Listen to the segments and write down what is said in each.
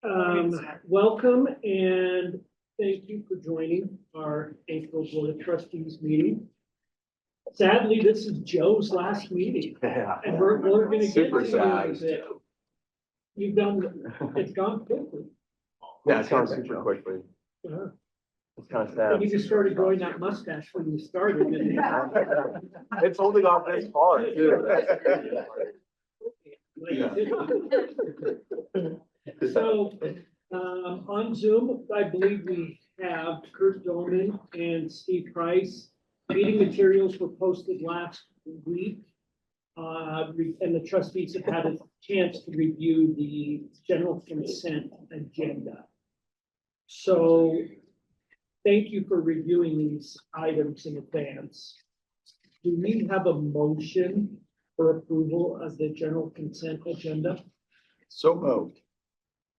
Welcome and thank you for joining our April Board of Trustees meeting. Sadly, this is Joe's last meeting. Yeah. And we're going to get Super to sad. it. You've done, it's gone quickly. Yeah, it's gone super quickly. Yeah. It's kind of And sad. you just started growing that mustache when you started, didn't you? It's holding off this far too. So, on Zoom, I believe we have Kurt Dolman and Steve Price. Meeting materials were posted last week. And the trustees have had a chance to review the general consent agenda. So, thank you for reviewing these items in advance. Do we have a motion for approval of the general consent agenda? So moved.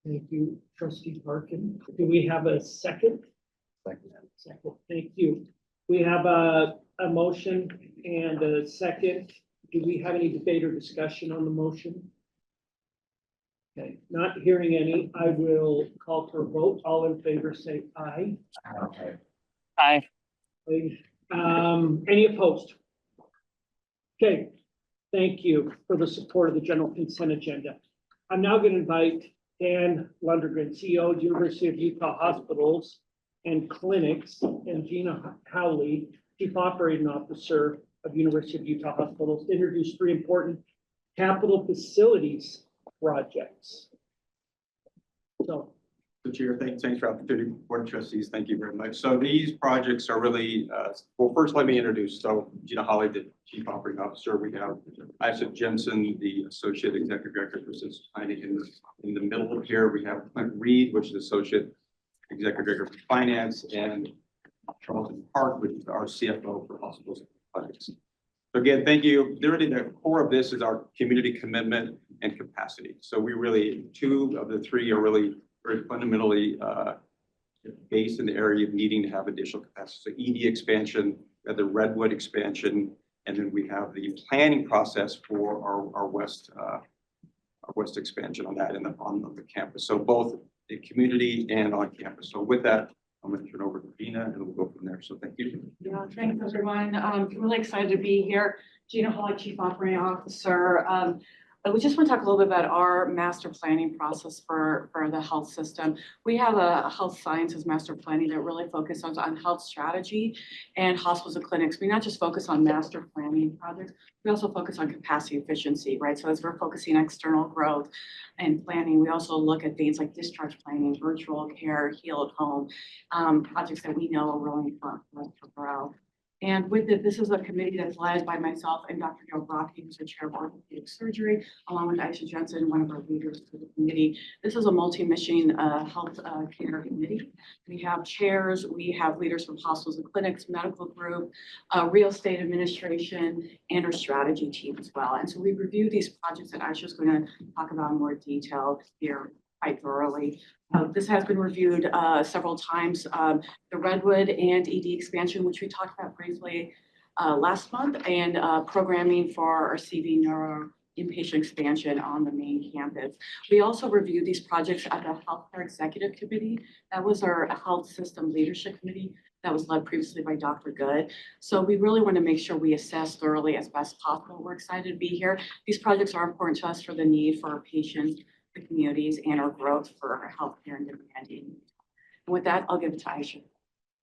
Thank you, trustee Parkin. Do we have a second? Second, thank you. We have a motion and a second. Do we have any debate or discussion on the motion? Okay, not hearing any, I will call for a vote. All in favor, say aye. Aye. Any opposed? Okay, thank you for the support of the general consent agenda. I'm now going to invite Dan Lundergren, CEO of University of Utah Hospitals and Clinics, and Gina Howley, Chief Operating Officer of University of Utah Hospitals, to introduce three important capital facilities projects. So, Chair, thanks for the opportunity, Board of Trustees. Thank you very much. So these projects are really, well, first let me introduce. So Gina Holly, the Chief Operating Officer. We have Isaac Jensen, the Associate Executive Director for Census Planning. In the middle of here, we have Clint Reed, which is Associate Executive Director for Finance, and Charlton Park, which is our CFO for Hospitals and Clinics. So again, thank you. Really, the core of this is our community commitment and capacity. So we really, two of the three are really very fundamentally based in the area of needing to have additional capacity. So ED expansion, the Redwood expansion, and then we have the planning process for our west expansion on that on the campus. So both the community and on campus. So with that, I'm going to turn over to Gina and we'll go from there. So thank you. Yeah, thanks everyone. I'm really excited to be here. Gina Holly, Chief Operating Officer. We just want to talk a little bit about our master planning process for the health system. We have a health sciences master planning that really focuses on health strategy and hospitals and clinics. We not just focus on master planning projects, we also focus on capacity efficiency, right? So as we're focusing on external growth and planning, we also look at things like discharge planning, virtual care, heal at home, projects that we know are really important for growth. And with it, this is a committee that's led by myself and Dr. Joe Brocky, who's the chair of orthopedic surgery, along with Aisha Jensen, one of our leaders for the committee. This is a multi-mission health care committee. We have chairs, we have leaders from hospitals and clinics, medical group, real estate administration, and our strategy team as well. And so we review these projects that Aisha is going to talk about in more detail here quite thoroughly. This has been reviewed several times. The Redwood and ED expansion, which we talked about briefly last month, and programming for our CV neuro inpatient expansion on the main campus. We also reviewed these projects at the Healthcare Executive Committee. That was our health system leadership committee that was led previously by Dr. Good. So we really want to make sure we assess thoroughly as best possible. We're excited to be here. These projects are important to us for the need for our patients, the communities, and our growth for our healthcare and demand. And with that, I'll give it to Aisha.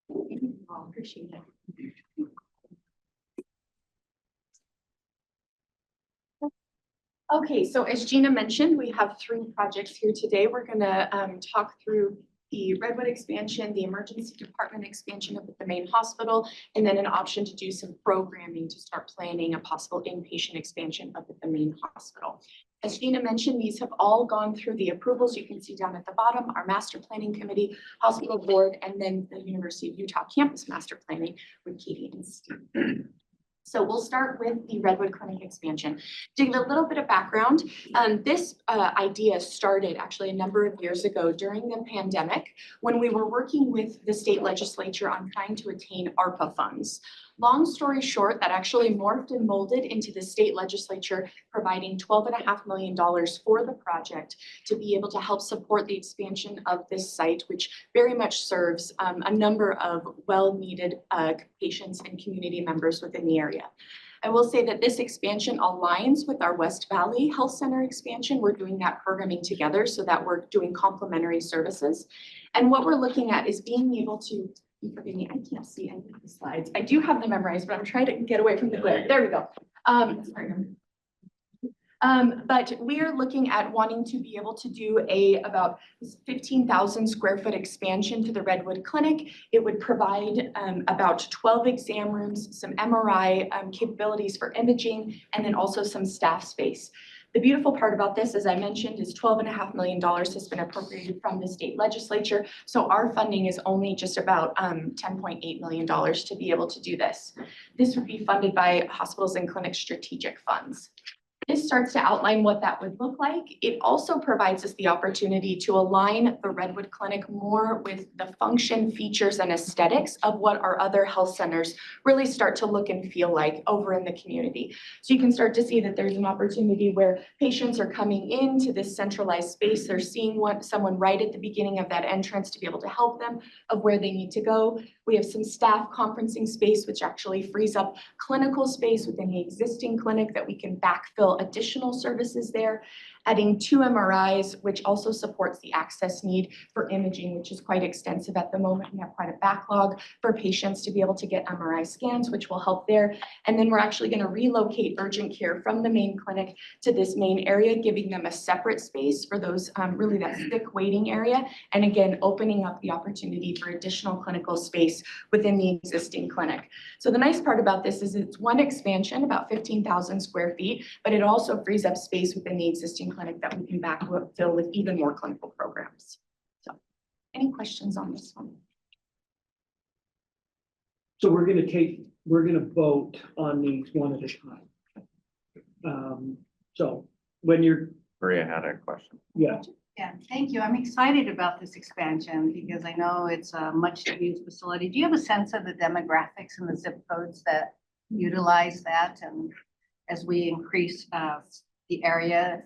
I appreciate it. Okay, so as Gina mentioned, we have three projects here today. We're going to talk through the Redwood expansion, the emergency department expansion up at the main hospital, and then an option to do some programming to start planning a possible inpatient expansion up at the main hospital. As Gina mentioned, these have all gone through the approvals. You can see down at the bottom, our master planning committee, hospital board, and then the University of Utah campus master planning with Katie and Steve. So we'll start with the Redwood Clinic expansion. To give a little bit of background, this idea started actually a number of years ago during the pandemic when we were working with the state legislature on trying to attain ARPA funds. Long story short, that actually morphed and molded into the state legislature providing $12.5 million for the project to be able to help support the expansion of this site, which very much serves a number of well-needed patients and community members within the area. I will say that this expansion aligns with our West Valley Health Center expansion. We're doing that programming together so that we're doing complementary services. And what we're looking at is being able to, forgive me, I can't see any of the slides. I do have them memorized, but I'm trying to get away from the glare. There we go. Sorry. But we are looking at wanting to be able to do about 15,000 square foot expansion to the Redwood Clinic. It would provide about 12 exam rooms, some MRI capabilities for imaging, and then also some staff space. The beautiful part about this, as I mentioned, is $12.5 million has been appropriated from the state legislature. So our funding is only just about $10.8 million to be able to do this. This would be funded by hospitals and clinics strategic funds. This starts to outline what that would look like. It also provides us the opportunity to align the Redwood Clinic more with the function, features, and aesthetics of what our other health centers really start to look and feel like over in the community. So you can start to see that there's an opportunity where patients are coming into this centralized space. They're seeing someone right at the beginning of that entrance to be able to help them of where they need to go. We have some staff conferencing space, which actually frees up clinical space within the existing clinic that we can backfill additional services there, adding 2 MRIs, which also supports the access need for imaging, which is quite extensive at the moment. We have quite a backlog for patients to be able to get MRI scans, which will help there. And then we're actually going to relocate urgent care from the main clinic to this main area, giving them a separate space for those really that sick waiting area. And again, opening up the opportunity for additional clinical space within the existing clinic. So the nice part about this is it's one expansion, about 15,000 square feet, but it also frees up space within the existing clinic that we can backfill with even more clinical programs. So any questions on this one? So we're gonna vote on these one at a time. So when you're, Maria had a question. yeah, Yeah, thank you. I'm excited about this expansion because I know it's a much used facility. Do you have a sense of the demographics and the zip codes that utilize that? And as we increase the area,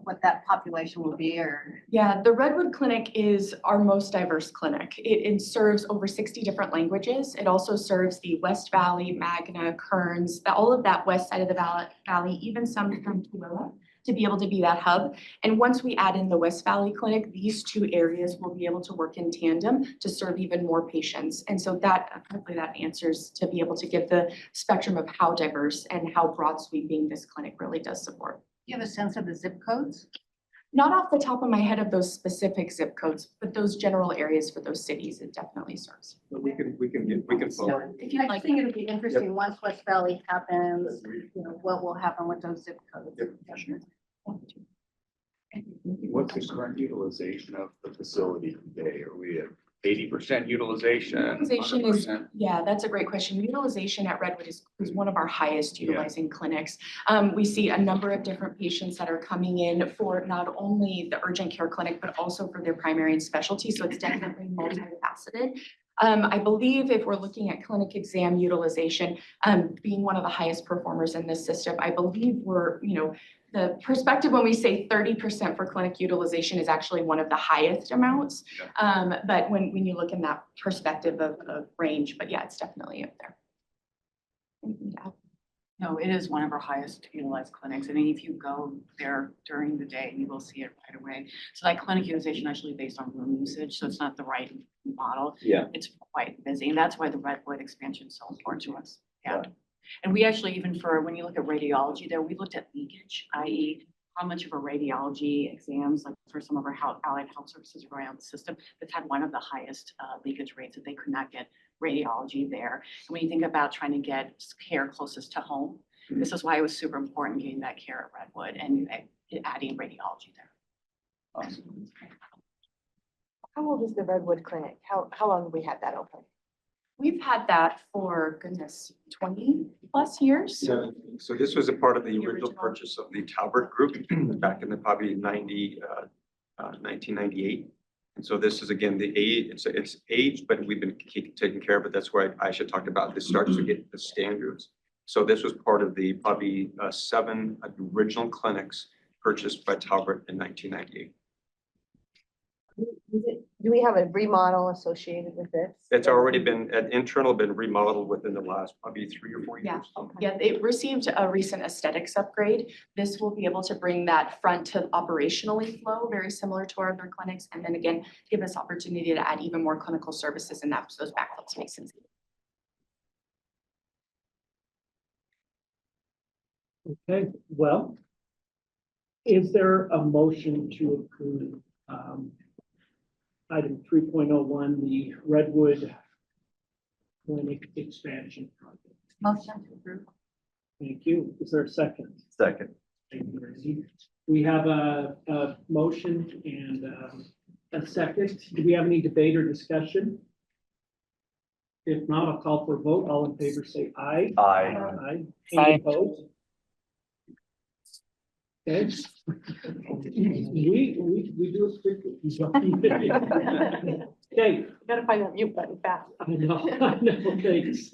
what that population will be, or? Yeah, the Redwood Clinic is our most diverse clinic. It serves over 60 different languages. It also serves the West Valley, Magna, Kearns, all of that west side of the valley, even some from Tooele, to be able to be that hub. And once we add in the West Valley Clinic, these 2 areas will be able to work in tandem to serve even more patients. And so that, hopefully that answers to be able to give the spectrum of how diverse and how broad sweeping this clinic really does support. Do you have a sense of the zip codes? Not off the top of my head of those specific zip codes, but those general areas for those cities, it definitely serves. But we can vote. If you'd I like. think it'll be interesting once West Valley happens, you know, what will happen with those zip codes. What's the current utilization of the facility today? Are we at 80% utilization? Utilization is, 100%? yeah, that's a great question. Utilization at Redwood is one of our highest utilizing clinics. We see a number of different patients that are coming in for not only the urgent care clinic, but also for their primary and specialty. So it's definitely multifaceted. I believe if we're looking at clinic exam utilization, being one of the highest performers in this system, I believe we're, the perspective when we say 30% for clinic utilization is actually one of the highest amounts. But when you look in that perspective of range, but yeah, it's definitely up there. Anything to add? No, it is one of our highest utilized clinics. I mean, if you go there during the day, you will see it right away. So that clinic utilization actually based on room usage, so it's not the right model. Yeah. It's quite busy, and that's why the Redwood expansion is so important to us. Yeah. Right. And we actually, even for, when you look at radiology there, we looked at leakage, i.e. how much of a radiology exams, like for some of our allied health services around the system, that's had one of the highest leakage rates, that they could not get radiology there. And when you think about trying to get care closest to home, this is why it was super important getting that care at Redwood and adding radiology there. Awesome. How old is the Redwood Clinic? How long have we had that open? We've had that for, goodness, 20 plus years. So this was a part of the original purchase of the Talbert Group back in the probably 1998. And so this is again, the age, it's aged, but we've been taking care of it. That's why Aisha talked about this starts to get the standards. So this was part of the probably 7 original clinics purchased by Talbot in 1998. Do we have a remodel associated with this? It's already been, been remodeled within the last probably 3 or 4 Yeah. years. Yeah, it received a recent aesthetics upgrade. This will be able to bring that front to operationally flow, very similar to our other clinics. And then again, give us opportunity to add even more clinical services in those backfill spaces. Okay, well, is there a motion to approve item 3.01, the Redwood Clinic expansion project? Motion to approve. Thank you. Is there a second? Second. Thank you, Randy. We have a motion and a second. Do we have any debate or discussion? If not, I'll call for a vote. All in favor say aye. Aye. Aye. Aye. Any opposed? Okay. We do it quickly. Okay, Gotta find that mute button fast. I know, thanks.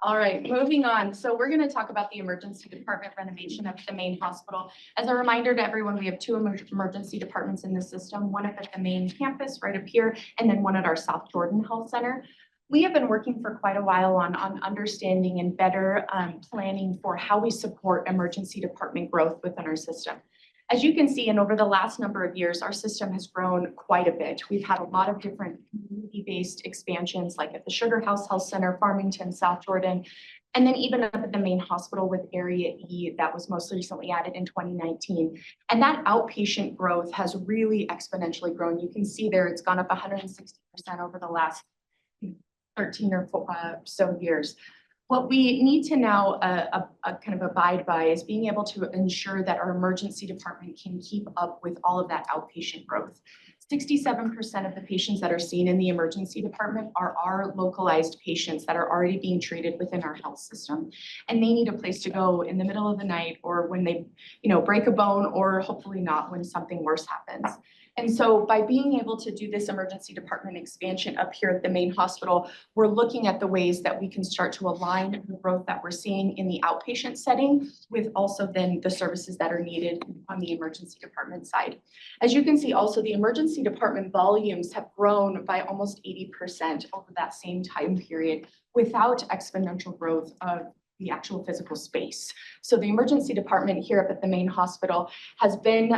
All right, moving on. So we're going to talk about the emergency department renovation of the main hospital. As a reminder to everyone, we have 2 emergency departments in the system, one up at the main campus right up here, and then one at our South Jordan Health Center. We have been working for quite a while on understanding and better planning for how we support emergency department growth within our system. As you can see, and over the last number of years, our system has grown quite a bit. We've had a lot of different community-based expansions, like at the Sugar House Health Center, Farmington, South Jordan, and then even up at the main hospital with Area E that was most recently added in 2019. And that outpatient growth has really exponentially grown. You can see there, it's gone up 160% over the last 13 or so years. What we need to now kind of abide by is being able to ensure that our emergency department can keep up with all of that outpatient growth. 67% of the patients that are seen in the emergency department are our localized patients that are already being treated within our health system. And they need a place to go in the middle of the night or when they, break a bone, or hopefully not when something worse happens. And so by being able to do this emergency department expansion up here at the main hospital, we're looking at the ways that we can start to align the growth that we're seeing in the outpatient setting with also then the services that are needed on the emergency department side. As you can see also, the emergency department volumes have grown by almost 80% over that same time period without exponential growth of the actual physical space. So the emergency department here up at the main hospital has been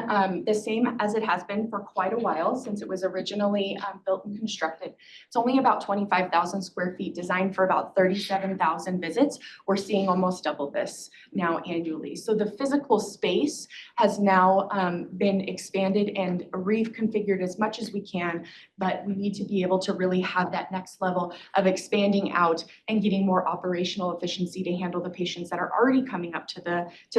the same as it has been for quite a while since it was originally built and constructed. It's only about 25,000 square feet, designed for about 37,000 visits. We're seeing almost double this now annually. So the physical space has now been expanded and reconfigured as much as we can, but we need to be able to really have that next level of expanding out and getting more operational efficiency to handle the patients that are already coming up to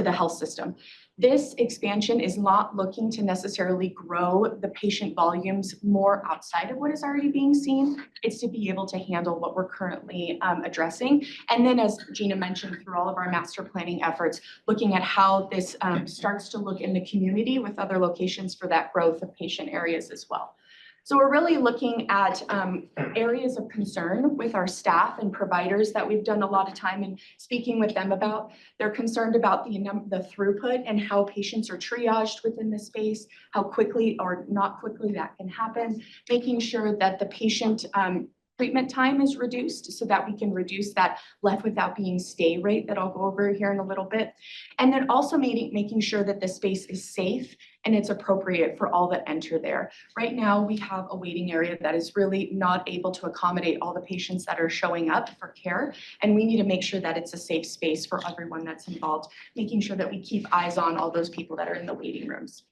the health system. This expansion is not looking to necessarily grow the patient volumes more outside of what is already being seen. It's to be able to handle what we're currently addressing. And then, as Gina mentioned, through all of our master planning efforts, looking at how this starts to look in the community with other locations for that growth of patient areas as well. So we're really looking at areas of concern with our staff and providers that we've done a lot of time in speaking with them about. They're concerned about the throughput and how patients are triaged within the space, how quickly or not quickly that can happen, making sure that the patient treatment time is reduced so that we can reduce that left without being stay rate that I'll go over here in a little bit. And then also making sure that the space is safe and it's appropriate for all that enter there. Right now, we have a waiting area that is really not able to accommodate all the patients that are showing up for care. And we need to make sure that it's a safe space for everyone that's involved, making sure that we keep eyes on all those people that are in the waiting rooms.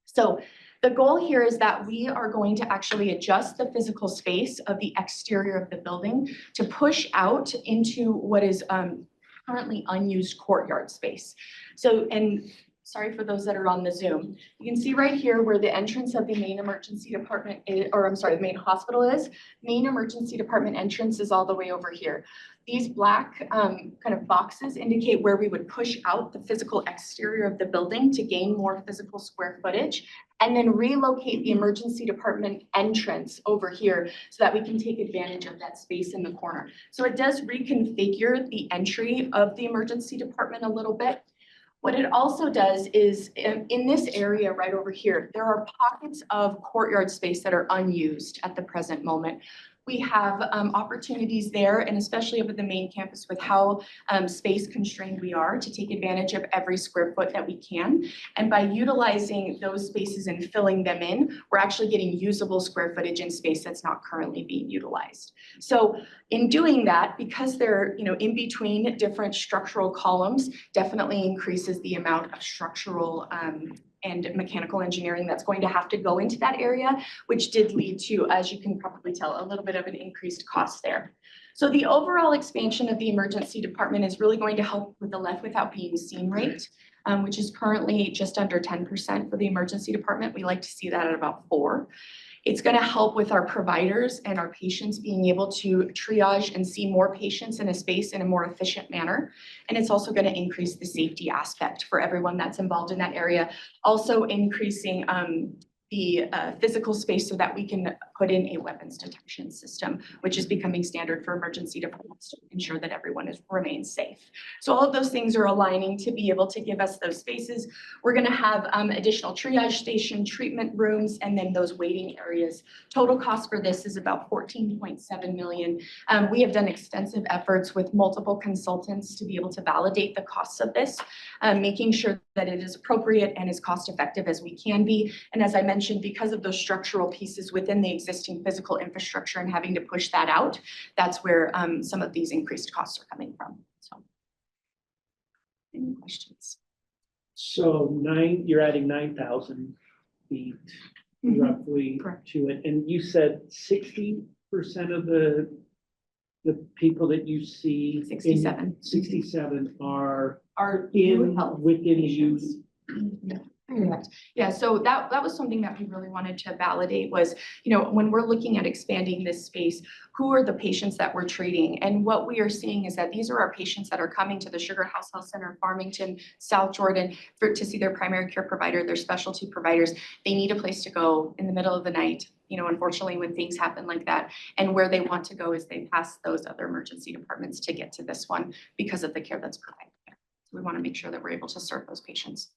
So the goal here is that we are going to actually adjust the physical space of the exterior of the building to push out into what is currently unused courtyard space. So sorry for those that are on the Zoom. You can see right here where the entrance of the main emergency department is, or I'm sorry, the main hospital is. Main emergency department entrance is all the way over here. These black kind of boxes indicate where we would push out the physical exterior of the building to gain more physical square footage, and then relocate the emergency department entrance over here so that we can take advantage of that space in the corner. So it does reconfigure the entry of the emergency department a little bit. What it also does is in this area right over here, there are pockets of courtyard space that are unused at the present moment. We have opportunities there, and especially over the main campus with how space constrained we are, to take advantage of every square foot that we can. And by utilizing those spaces and filling them in, we're actually getting usable square footage in space that's not currently being utilized. So in doing that, because they're in between different structural columns, definitely increases the amount of structural and mechanical engineering that's going to have to go into that area, which did lead to, as you can probably tell, a little bit of an increased cost there. So the overall expansion of the emergency department is really going to help with the left without being seen rate, which is currently just under 10% for the emergency department. We like to see that at about 4%. It's going to help with our providers and our patients being able to triage and see more patients in a space in a more efficient manner. And it's also going to increase the safety aspect for everyone that's involved in that area. Also increasing the physical space so that we can put in a weapons detection system, which is becoming standard for emergency departments to ensure that everyone remains safe. So all of those things are aligning to be able to give us those spaces. We're going to have additional triage station, treatment rooms, and then those waiting areas. Total cost for this is about $14.7 million. We have done extensive efforts with multiple consultants to be able to validate the costs of this, making sure that it is appropriate and as cost effective as we can be. And as I mentioned, because of those structural pieces within the existing physical infrastructure and having to push that out, that's where some of these increased costs are coming from. So, any questions? So you're adding 9,000 feet roughly Correct. to it, and you said 60% of the people that you see. 67. 67 are Are health within patients. you. Correct. Yeah, so that was something that we really wanted to validate was, when we're looking at expanding this space, who are the patients that we're treating? And what we are seeing is that these are our patients that are coming to the Sugar House Health Center, Farmington, South Jordan, to see their primary care provider, their specialty providers. They need a place to go in the middle of the night, unfortunately, when things happen like that. And where they want to go is they pass those other emergency departments to get to this one because of the care that's provided there. So we want to make sure that we're able to serve those patients.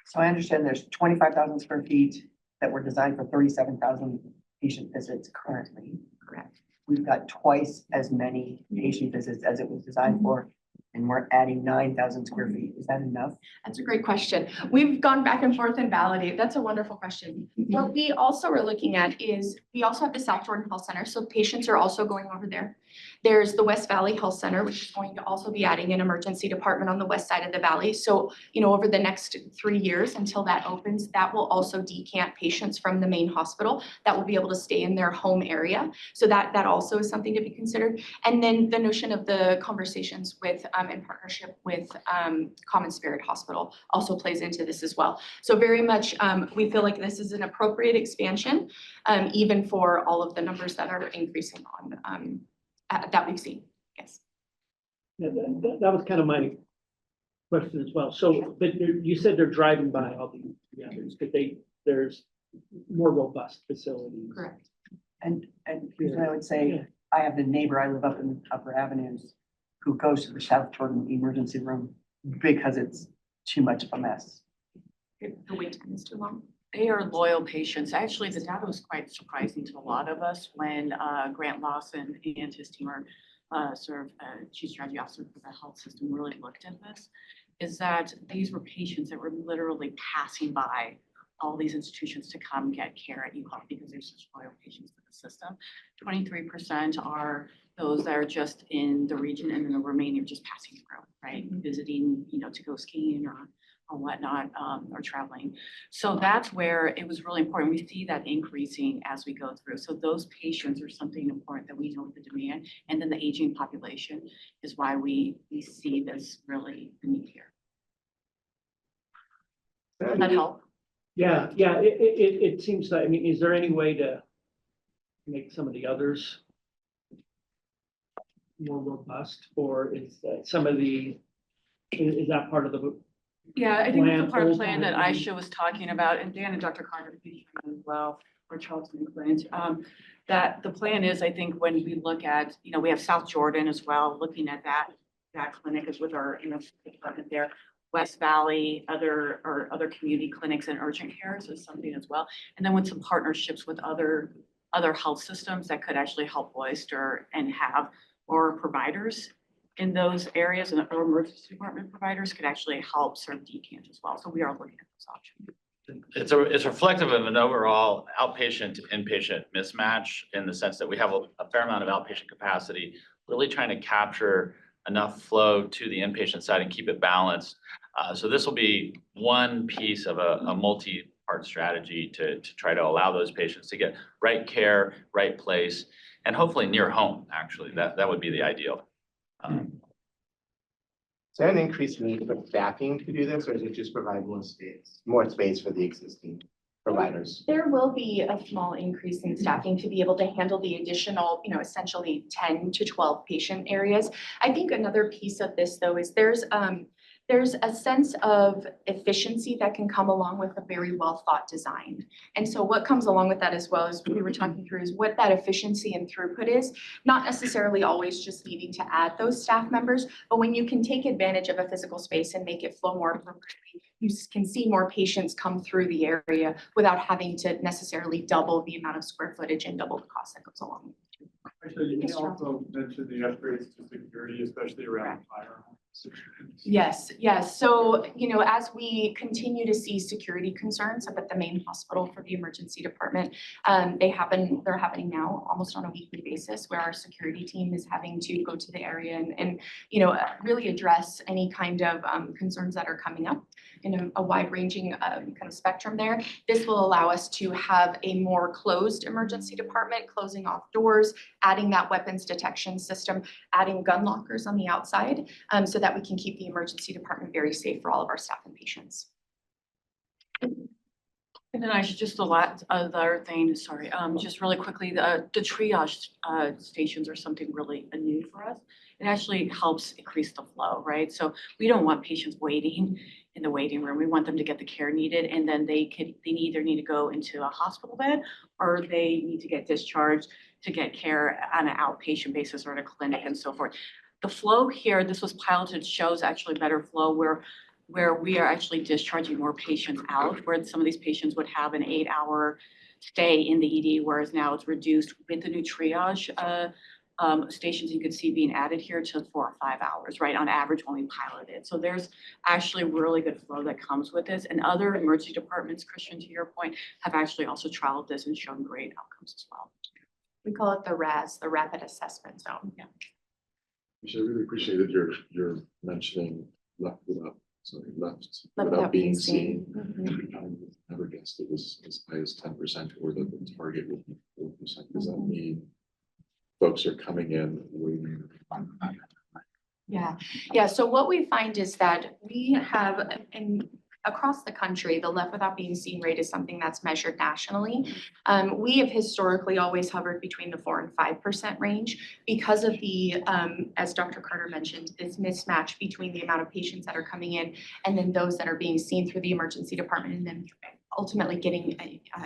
So I understand there's 25,000 square feet that were designed for 37,000 patient visits currently. Correct. We've got twice as many patient visits as it was designed for, and we're adding 9,000 square feet. Is that enough? That's a great question. We've gone back and forth and validated. That's a wonderful question. What we also are looking at is we also have the South Jordan Health Center. So patients are also going over there. There's the West Valley Health Center, which is going to also be adding an emergency department on the west side of the valley. So, over the next 3 years until that opens, that will also decant patients from the main hospital that will be able to stay in their home area. So that also is something to be considered. And then the notion of the conversations with, in partnership with Common Spirit Hospital also plays into this as well. So very much, we feel like this is an appropriate expansion, even for all of the numbers that are increasing on that we've seen. Yes. Yeah, that was kind of my question as well. So, but you said they're driving by all the others, but there's more robust facilities. Correct. And here's what I would say, I have the neighbor, I live up in Upper Avenues, who goes to the South Jordan emergency room because it's too much of a mess. The wait time is too long. They are loyal patients. Actually, the data was quite surprising to a lot of us when Grant Lawson and his team are chief strategy officer for the health system really looked at this, is that these were patients that were literally passing by all these institutions to come get care at UHealth because they're such loyal patients to the system. 23% are those that are just in the region, and then the remaining are just passing through, right? Visiting, to go skiing or whatnot, or traveling. So that's where it was really important. We see that increasing as we go through. So those patients are something important that we know the demand, and then the aging population is why we see this really the need here. Does that help? Yeah, it seems that, I mean, is there any way to make some of the others more robust, or is that some of the, is that part of the, Yeah, I think that's Plan, the part of full plan that plan. Aisha was talking about, and Dan and Dr. Carter can chime in as well, or Charlton and Clint. That the plan is, I think, when we look at, you know, we have South Jordan as well, looking at that clinic is with our, you know, department there. West Valley, other community clinics and urgent cares is something as well. And then with some partnerships with other health systems that could actually help bolster and have more providers in those areas, and or emergency department providers could actually help serve DCANT as well. So we are looking at those options. It's reflective of an overall outpatient to inpatient mismatch in the sense that we have a fair amount of outpatient capacity, really trying to capture enough flow to the inpatient side and keep it balanced. So this will be one piece of a multi-part strategy to try to allow those patients to get right care, right place, and hopefully near home, actually. That would be the ideal. Is there an increased need for staffing to do this, or does it just provide more space for the existing providers? There will be a small increase in staffing to be able to handle the additional, you know, essentially 10 to 12 patient areas. I think another piece of this, though, is there's a sense of efficiency that can come along with a very well thought design. And so what comes along with that as well as we were talking through is what that efficiency and throughput is, not necessarily always just needing to add those staff members, but when you can take advantage of a physical space and make it flow more appropriately, you can see more patients come through the area without having to necessarily double the amount of square footage and double the cost that goes along with it. Actually, you Yes, also mentioned the upgrades to security, especially around fire. Yes, yes. So, you know, as we continue to see security concerns up at the main hospital for the emergency department, they're happening now almost on a weekly basis where our security team is having to go to the area and you know, really address any kind of concerns that are coming up in a wide ranging kind of spectrum there. This will allow us to have a more closed emergency department, closing off doors, adding that weapons detection system, adding gun lockers on the outside, so that we can keep the emergency department very safe for all of our staff and patients. And then I should just the other thing, sorry, just really quickly, the triage stations are something really new for us. It actually helps increase the flow, right? So we don't want patients waiting in the waiting room. We want them to get the care needed, and then they either need to go into a hospital bed or they need to get discharged to get care on an outpatient basis or in a clinic and so forth. The flow here, this was piloted, shows actually better flow where we are actually discharging more patients out, where some of these patients would have an 8-hour stay in the ED, whereas now it's reduced with the new triage stations you could see being added here to 4 or 5 hours, right, on average when we piloted. So there's actually really good flow that comes with this. And other emergency departments, Christian, to your point, have actually also trialed this and shown great outcomes as well. We call it the RAS, the Rapid Assessment Zone. Yeah. I really appreciated your mentioning left Without without being being seen. seen. I never guessed it was as high as 10% or that the target would be 4%. Does that mean folks are coming in waiting? Yeah. So what we find is that we have, and across the country, the left without being seen rate is something that's measured nationally. We have historically always hovered between the 4 and 5% range because of the, as Dr. Carter mentioned, this mismatch between the amount of patients that are coming in and then those that are being seen through the emergency department and then ultimately getting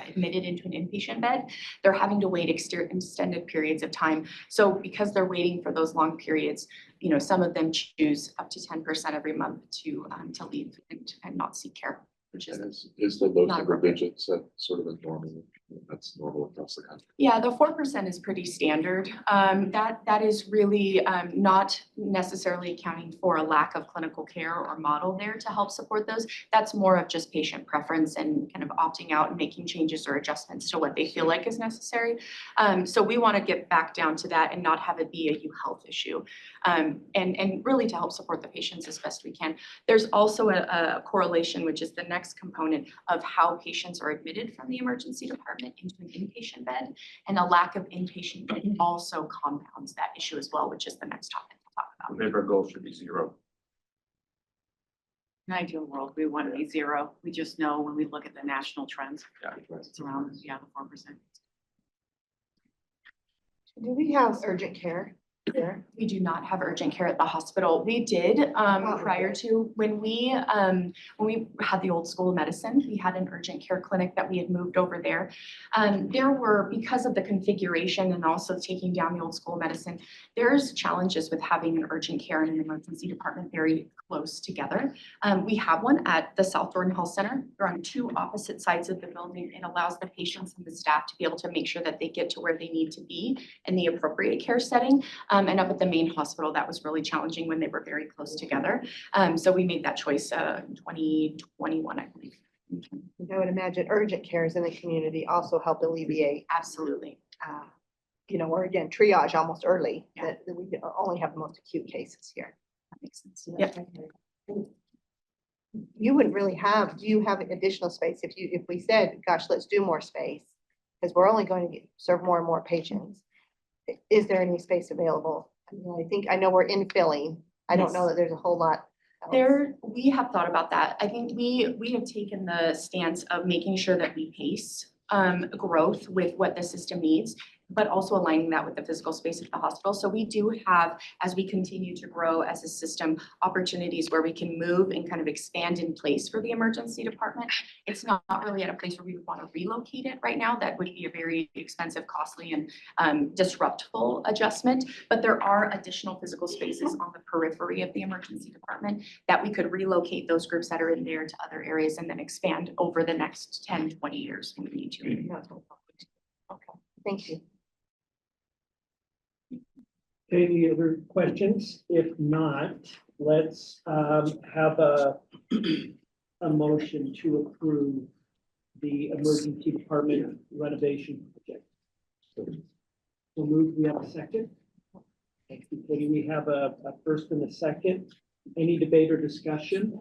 admitted into an inpatient bed. They're having to wait extended periods of time. So because they're waiting for those long periods, you know, some of them choose up to 10% every month to leave and not seek care, which Is the low not single appropriate. digits that sort of a normal, that's normal across the country? Yeah, the 4% is pretty standard. That is really not necessarily accounting for a lack of clinical care or model there to help support those. That's more of just patient preference and kind of opting out and making changes or adjustments to what they feel like is necessary. So we want to get back down to that and not have it be a health issue, and really to help support the patients as best we can. There's also a correlation, which is the next component of how patients are admitted from the emergency department into an inpatient bed, and a lack of inpatient bed also compounds that issue as well, which is the next topic we'll talk about. Maybe our goal should be 0. In an ideal world, we want to be zero. We just know when we look at the national trends, it's around, yeah, 4%. Do we have urgent care there? We do not have urgent care at the hospital. We did prior to when we had the old school of medicine, we had an urgent care clinic that we had moved over there. There were, because of the configuration and also taking down the old school of medicine, there's challenges with having an urgent care and an emergency department very close together. We have one at the South Jordan Health Center. They're on two opposite sides of the building. It allows the patients and the staff to be able to make sure that they get to where they need to be in the appropriate care setting. And up at the main hospital, that was really challenging when they were very close together. So we made that choice in 2021, I believe. I would imagine urgent cares in the community also help alleviate, Absolutely. or again, triage almost early, Yeah. that we only have the most acute cases here. That makes sense. Yep. You wouldn't really have, do you have additional space if we said, gosh, let's do more space? Because we're only going to serve more and more patients. Is there any space available? I know we're infilling. I don't know Yes. that there's a whole lot. else. We have thought about that. I think we have taken the stance of making sure that we pace growth with what the system needs, but also aligning that with the physical space of the hospital. So we do have, as we continue to grow as a system, opportunities where we can move and kind of expand in place for the emergency department. It's not really at a place where we would want to relocate it right now. That would be a very expensive, costly, and disruptful adjustment. But there are additional physical spaces on the periphery of the emergency department that we could relocate those groups that are in there to other areas and then expand over the next 10, 20 years when we need to. Okay, thank you. Any other questions? If not, let's have a motion to approve the emergency department renovation project. We'll move, we have a second. Thank you, Katie. We have a first and a second. Any debate or discussion?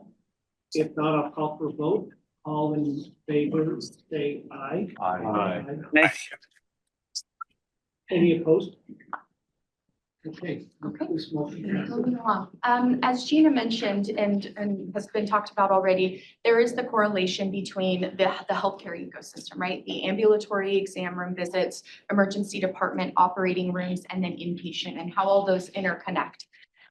If not, I'll call for a vote. All in favor, say aye. Aye. Any opposed? Okay. Okay. This motion passes. Moving along. As Gina mentioned and has been talked about already, there is the correlation between the healthcare ecosystem, right? The ambulatory exam room visits, emergency department operating rooms, and then inpatient, and how all those interconnect.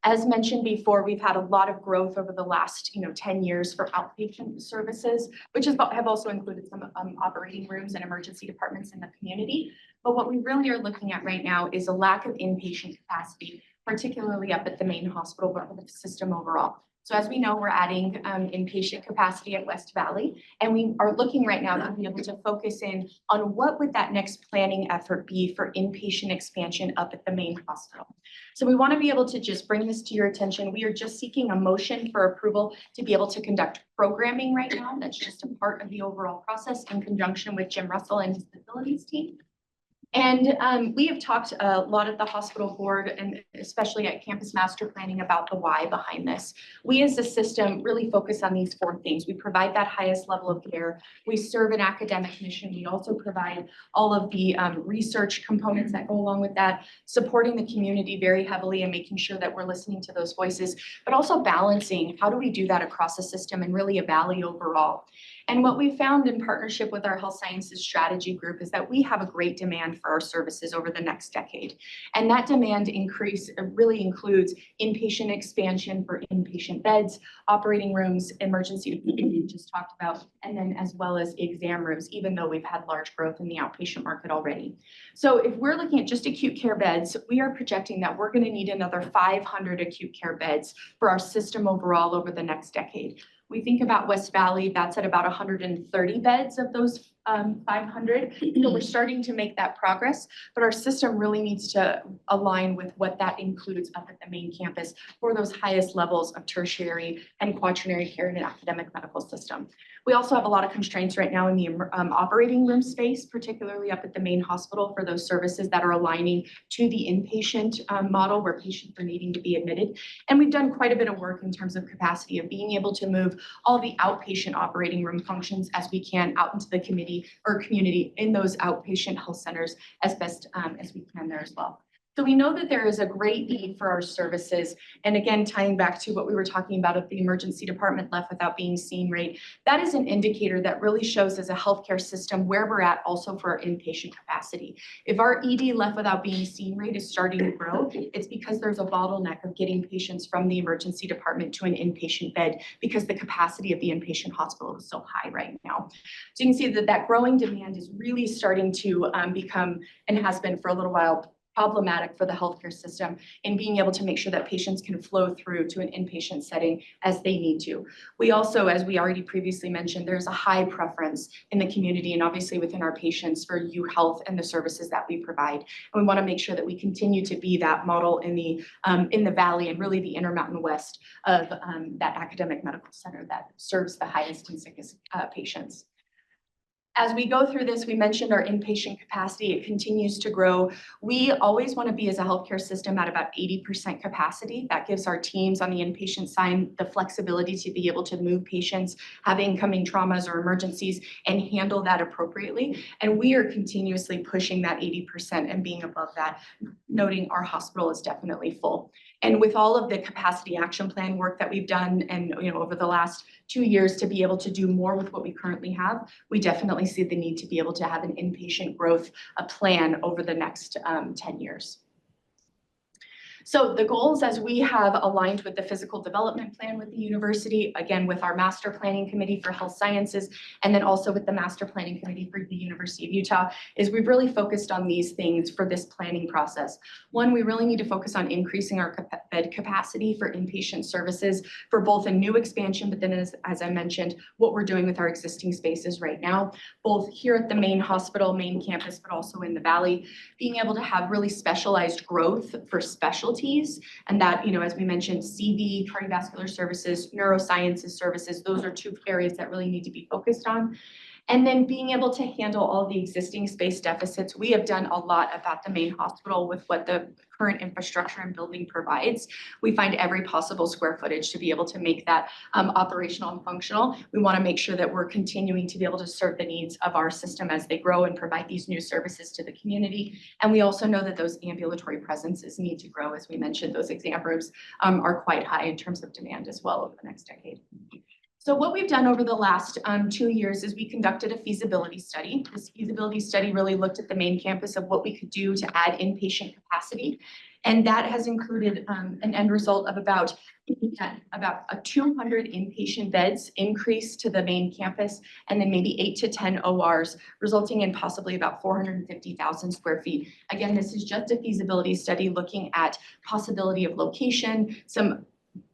As mentioned before, we've had a lot of growth over the last 10 years for outpatient services, which have also included some operating rooms and emergency departments in the community. But what we really are looking at right now is a lack of inpatient capacity, particularly up at the main hospital, but for the system overall. So as we know, we're adding inpatient capacity at West Valley, and we are looking right now to be able to focus in on what would that next planning effort be for inpatient expansion up at the main hospital. So we want to be able to just bring this to your attention. We are just seeking a motion for approval to be able to conduct programming right now. That's just a part of the overall process in conjunction with Jim Russell and his facilities team. And we have talked a lot at the hospital board and especially at campus master planning about the why behind this. We as a system really focus on these 4 things. We provide that highest level of care. We serve an academic mission. We also provide all of the research components that go along with that, supporting the community very heavily and making sure that we're listening to those voices, but also balancing how do we do that across the system and really a valley overall. And what we found in partnership with our health sciences strategy group is that we have a great demand for our services over the next decade. And that demand increase really includes inpatient expansion for inpatient beds, operating rooms, emergency we just talked about, and then as well as exam rooms, even though we've had large growth in the outpatient market already. So if we're looking at just acute care beds, we are projecting that we're going to need another 500 acute care beds for our system overall over the next decade. We think about West Valley, that's at about 130 beds of those 500. So we're starting to make that progress, but our system really needs to align with what that includes up at the main campus for those highest levels of tertiary and quaternary care in an academic medical system. We also have a lot of constraints right now in the operating room space, particularly up at the main hospital for those services that are aligning to the inpatient model where patients are needing to be admitted. And we've done quite a bit of work in terms of capacity of being able to move all the outpatient operating room functions as we can out into the community in those outpatient health centers as best as we can there as well. So we know that there is a great need for our services. And again, tying back to what we were talking about at the emergency department left without being seen rate, that is an indicator that really shows as a healthcare system where we're at also for our inpatient capacity. If our ED left without being seen rate is starting to grow, it's because there's a bottleneck of getting patients from the emergency department to an inpatient bed because the capacity of the inpatient hospital is so high right now. So you can see that that growing demand is really starting to become, and has been for a little while, problematic for the healthcare system in being able to make sure that patients can flow through to an inpatient setting as they need to. We also, as we already previously mentioned, there's a high preference in the community and obviously within our patients for U Health and the services that we provide. And we want to make sure that we continue to be that model in the Valley and really the Intermountain West of that academic medical center that serves the highest and sickest patients. As we go through this, we mentioned our inpatient capacity. It continues to grow. We always want to be as a healthcare system at about 80% capacity. That gives our teams on the inpatient side the flexibility to be able to move patients, have incoming traumas or emergencies, and handle that appropriately. And we are continuously pushing that 80% and being above that, noting our hospital is definitely full. And with all of the capacity action plan work that we've done and over the last 2 years to be able to do more with what we currently have, we definitely see the need to be able to have an inpatient growth plan over the next 10 years. So the goals, as we have aligned with the physical development plan with the university, again, with our master planning committee for health sciences, and then also with the master planning committee for the University of Utah, is we've really focused on these things for this planning process. One, we really need to focus on increasing our bed capacity for inpatient services for both a new expansion, but then as I mentioned, what we're doing with our existing spaces right now, both here at the main hospital, main campus, but also in the Valley, being able to have really specialized growth for specialties. And that, as we mentioned, CV, cardiovascular services, neurosciences services, those are 2 areas that really need to be focused on. And then being able to handle all the existing space deficits. We have done a lot about the main hospital with what the current infrastructure and building provides. We find every possible square footage to be able to make that operational and functional. We want to make sure that we're continuing to be able to serve the needs of our system as they grow and provide these new services to the community. And we also know that those ambulatory presences need to grow. As we mentioned, those exam rooms are quite high in terms of demand as well over the next decade. So what we've done over the last 2 years is we conducted a feasibility study. This feasibility study really looked at the main campus of what we could do to add inpatient capacity. And that has included an end result of about 200 inpatient beds increase to the main campus, and then maybe 8 to 10 ORs, resulting in possibly about 450,000 square feet. Again, this is just a feasibility study looking at possibility of location, some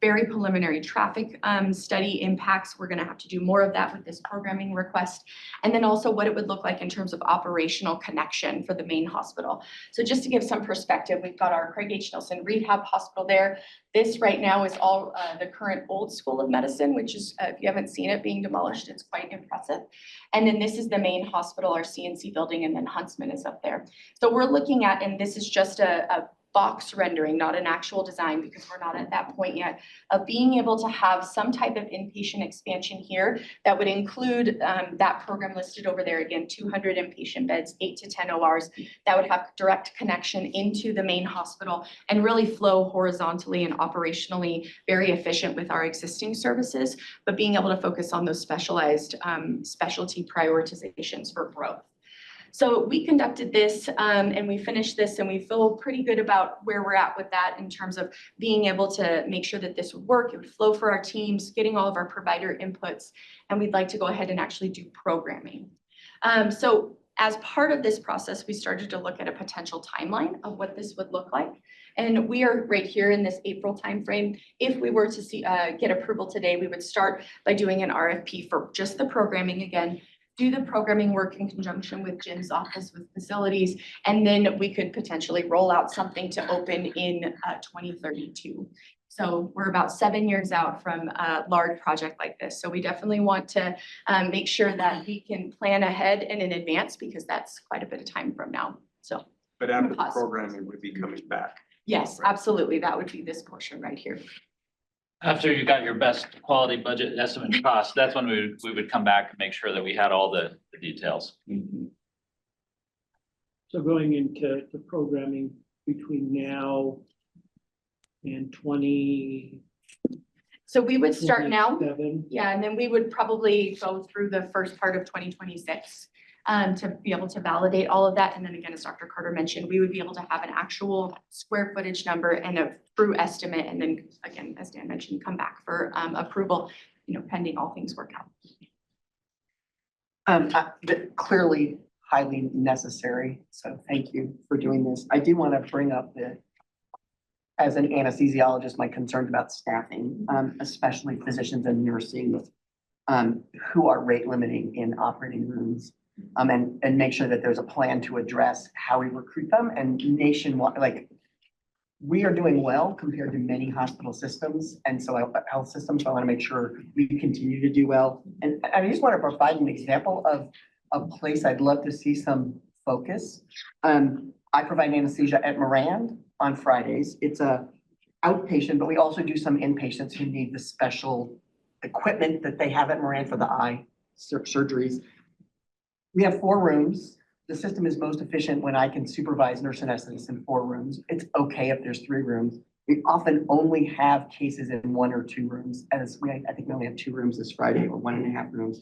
very preliminary traffic study impacts. We're going to have to do more of that with this programming request. And then also what it would look like in terms of operational connection for the main hospital. So just to give some perspective, we've got our Craig H. Nelson Rehab Hospital there. This right now is all the current old school of medicine, which is, if you haven't seen it being demolished, it's quite impressive. And then this is the main hospital, our CNC building, and then Huntsman is up there. So we're looking at, and this is just a box rendering, not an actual design, because we're not at that point yet, of being able to have some type of inpatient expansion here that would include that program listed over there. Again, 200 inpatient beds, 8 to 10 ORs that would have direct connection into the main hospital and really flow horizontally and operationally very efficient with our existing services, but being able to focus on those specialized specialty prioritizations for growth. So we conducted this and we finished this, and we feel pretty good about where we're at with that in terms of being able to make sure that this would work, it would flow for our teams, getting all of our provider inputs, and we'd like to go ahead and actually do programming. So as part of this process, we started to look at a potential timeline of what this would look like. And we are right here in this April timeframe. If we were to get approval today, we would start by doing an RFP for just the programming again, do the programming work in conjunction with Jim's office with facilities, and then we could potentially roll out something to open in 2032. So we're about 7 years out from a large project like this. So we definitely want to make sure that we can plan ahead and in advance, because that's quite a bit of time from now. So. But after the programming would be coming back. Yes, absolutely. That would be this portion right here. After you got your best quality budget estimate cost, that's when we would come back and make sure that we had all the details. So going into the programming between now and 2027? So we would start now. Yeah, and then we would probably go through the first part of 2026 to be able to validate all of that. And then again, as Dr. Carter mentioned, we would be able to have an actual square footage number and a true estimate. And then again, as Dan mentioned, come back for approval, pending all things work out. Clearly highly necessary, so thank you for doing this. I do want to bring up as an anesthesiologist, my concerns about staffing, especially physicians and nursing, who are rate limiting in operating rooms. And make sure that there's a plan to address how we recruit them and nationwide, like, we are doing well compared to many hospital systems and health systems. So I want to make sure we continue to do well. And I just want to provide an example of a place I'd love to see some focus. I provide anesthesia at Moran on Fridays. It's a outpatient, but we also do some inpatients who need the special equipment that they have at Moran for the eye surgeries. We have 4 rooms. The system is most efficient when I can supervise nurse anesthetists in 4 rooms. It's okay if there's 3 rooms. We often only have cases in 1 or 2 rooms, I think we only have 2 rooms this Friday or 1.5 rooms.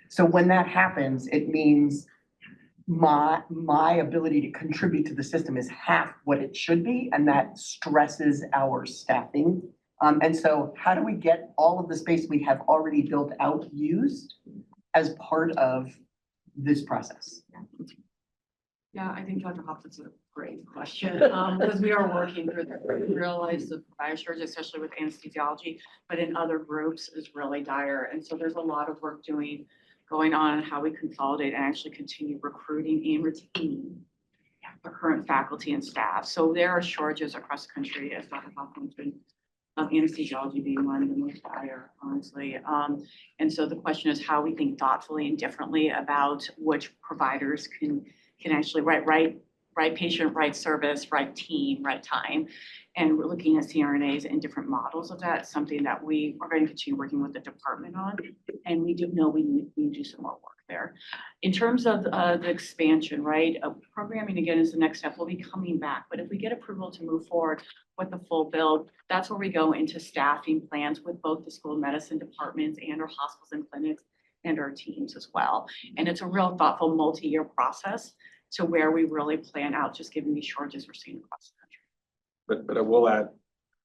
So when that happens, it means my ability to contribute to the system is half what it should be, and that stresses our staffing. And so how do we get all of the space we have already built out used as part of this process? Yeah, I think Dr. Hopkins is a great question, because we are working through that. We realize the provider shortage, especially with anesthesiology, but in other groups is really dire. And so there's a lot of work going on how we consolidate and actually continue recruiting and retaining the current faculty and staff. So there are shortages across the country, as Dr. Hopkins mentioned, anesthesiology being one of the most dire, honestly. And so the question is how we think thoughtfully and differently about which providers can actually right patient, right service, right team, right time. And we're looking at CRNAs and different models of that, something that we are going to continue working with the department on. And we do know we need to do some more work there. In terms of the expansion, right? Programming again is the next step. We'll be coming back, but if we get approval to move forward with the full build, that's where we go into staffing plans with both the school of medicine departments and our hospitals and clinics and our teams as well. And it's a real thoughtful multi-year process to where we really plan out, just given the shortages we're seeing across the country. But I will add,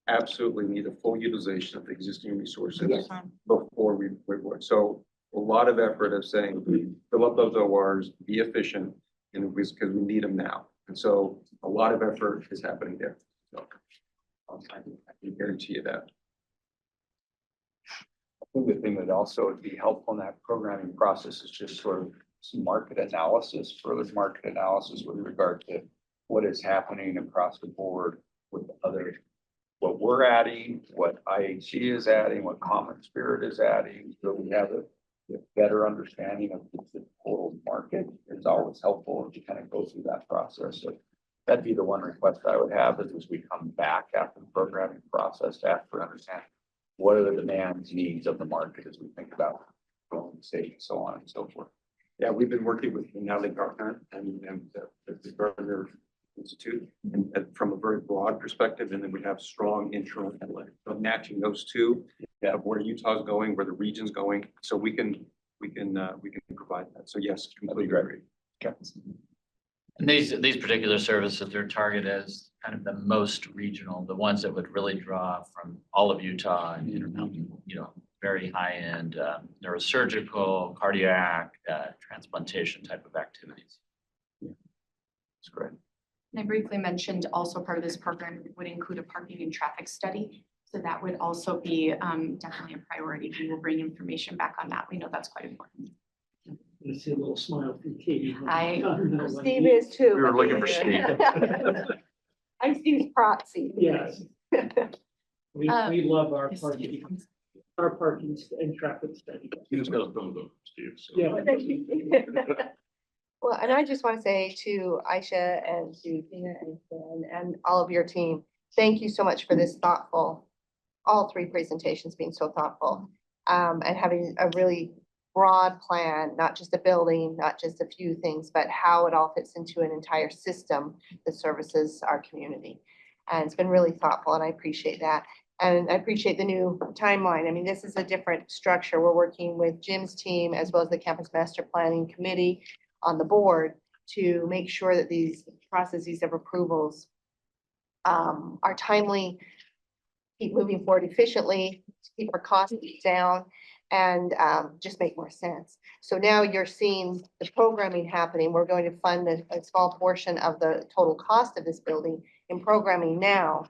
absolutely need a full utilization of the existing resources before we work. So a lot of effort of saying, fill up those ORs, be efficient, and because we need them now. And so a lot of effort is happening there. So I can guarantee you that. I think the thing that also would be helpful in that programming process is just sort of some market analysis, further market analysis with regard to what is happening across the board with what we're adding, what IHC is adding, what Common Spirit is adding, so we have a better understanding of the total market. It's always helpful to kind of go through that process. So that'd be the one request I would have is as we come back after the programming process to understand what are the demands, needs of the market as we think about growing the state and so on and so forth. Yeah, we've been working with Natalie Gartner and the Gardner Institute and from a very broad perspective, and then we have strong internal analytics. So matching those two, where Utah's going, where the region's going, so we can provide that. So yes, completely agree. Okay. And these particular services, their target is kind of the most regional, the ones that would really draw from all of Utah and Intermountain, very high-end neurosurgical, cardiac, transplantation type of activities. That's great. And I briefly mentioned also part of this program would include a parking and traffic study. So that would also be definitely a priority. We will bring information back on that. We know that's quite important. I see a little smile from Katie. Steve is too. We were looking for Steve. I'm Steve's proxy. Yes. We love our Steve parking and traffic study. You just gotta film them, Steve. So. Yeah. Well, and I just want to say to Aisha and to Tina and Jen and all of your team, thank you so much for this thoughtful, all 3 presentations being so thoughtful, and having a really broad plan, not just a building, not just a few things, but how it all fits into an entire system that services our community. And it's been really thoughtful, and I appreciate that. And I appreciate the new timeline. I mean, this is a different structure. We're working with Jim's team as well as the Campus Master Planning Committee on the board to make sure that these processes of approvals are timely, keep moving forward efficiently, keep our costs down, and just make more sense. So now you're seeing the programming happening. We're going to fund a small portion of the total cost of this building in programming now,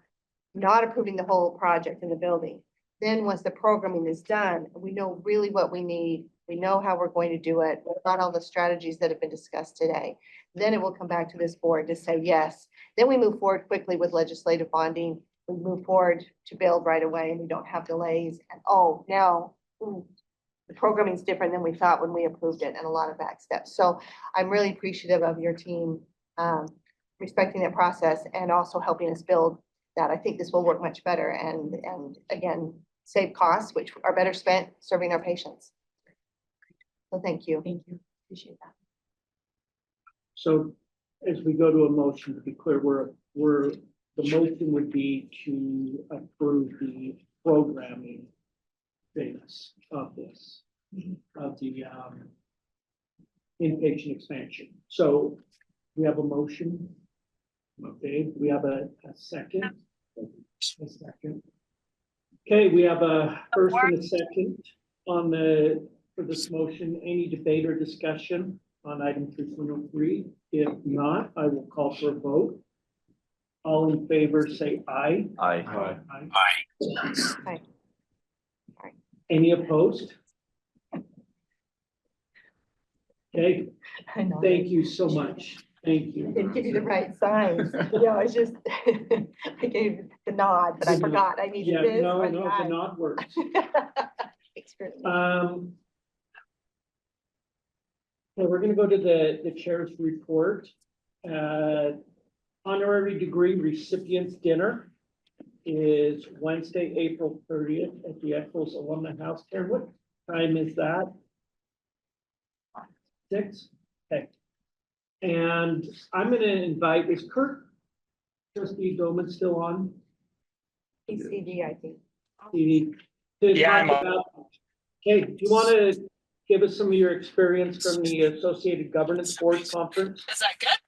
not approving the whole project in the building. Then once the programming is done, we know really what we need. We know how we're going to do it. We've got all the strategies that have been discussed today. Then it will come back to this board to say yes. Then we move forward quickly with legislative bonding. We move forward to build right away, and we don't have delays. And oh, now the programming is different than we thought when we approved it, and a lot of back steps. So I'm really appreciative of your team respecting that process and also helping us build that. I think this will work much better and again, save costs, which are better spent serving our patients. So thank you. Thank you. Appreciate that. So as we go to a motion, to be clear, the motion would be to approve the programming phase of this, of the inpatient expansion. So we have a motion. Okay, we have a second. A second. Okay, we have a first and a second on for this motion. Any debate or discussion on item 3.03? If not, I will call for a vote. All in favor, say aye. Aye. Aye. Any opposed? Okay, I know. thank you so much. Thank you. I didn't give you the right signs. Yeah, I just, I gave the nod, but I forgot I needed Yeah, this. no, or the the eye. nod works. Experience. So we're gonna go to the chair's report. Honorary degree recipients dinner is Wednesday, April 30th at the Eccles Alumni House. Karen, what time is that? 6? Okay. And I'm gonna invite, is Trustee Doman still on? PCD, I think. TV to Yeah, talk about, okay, do you want to give us some of your experience from the Associated Governance Board Conference? Is that good?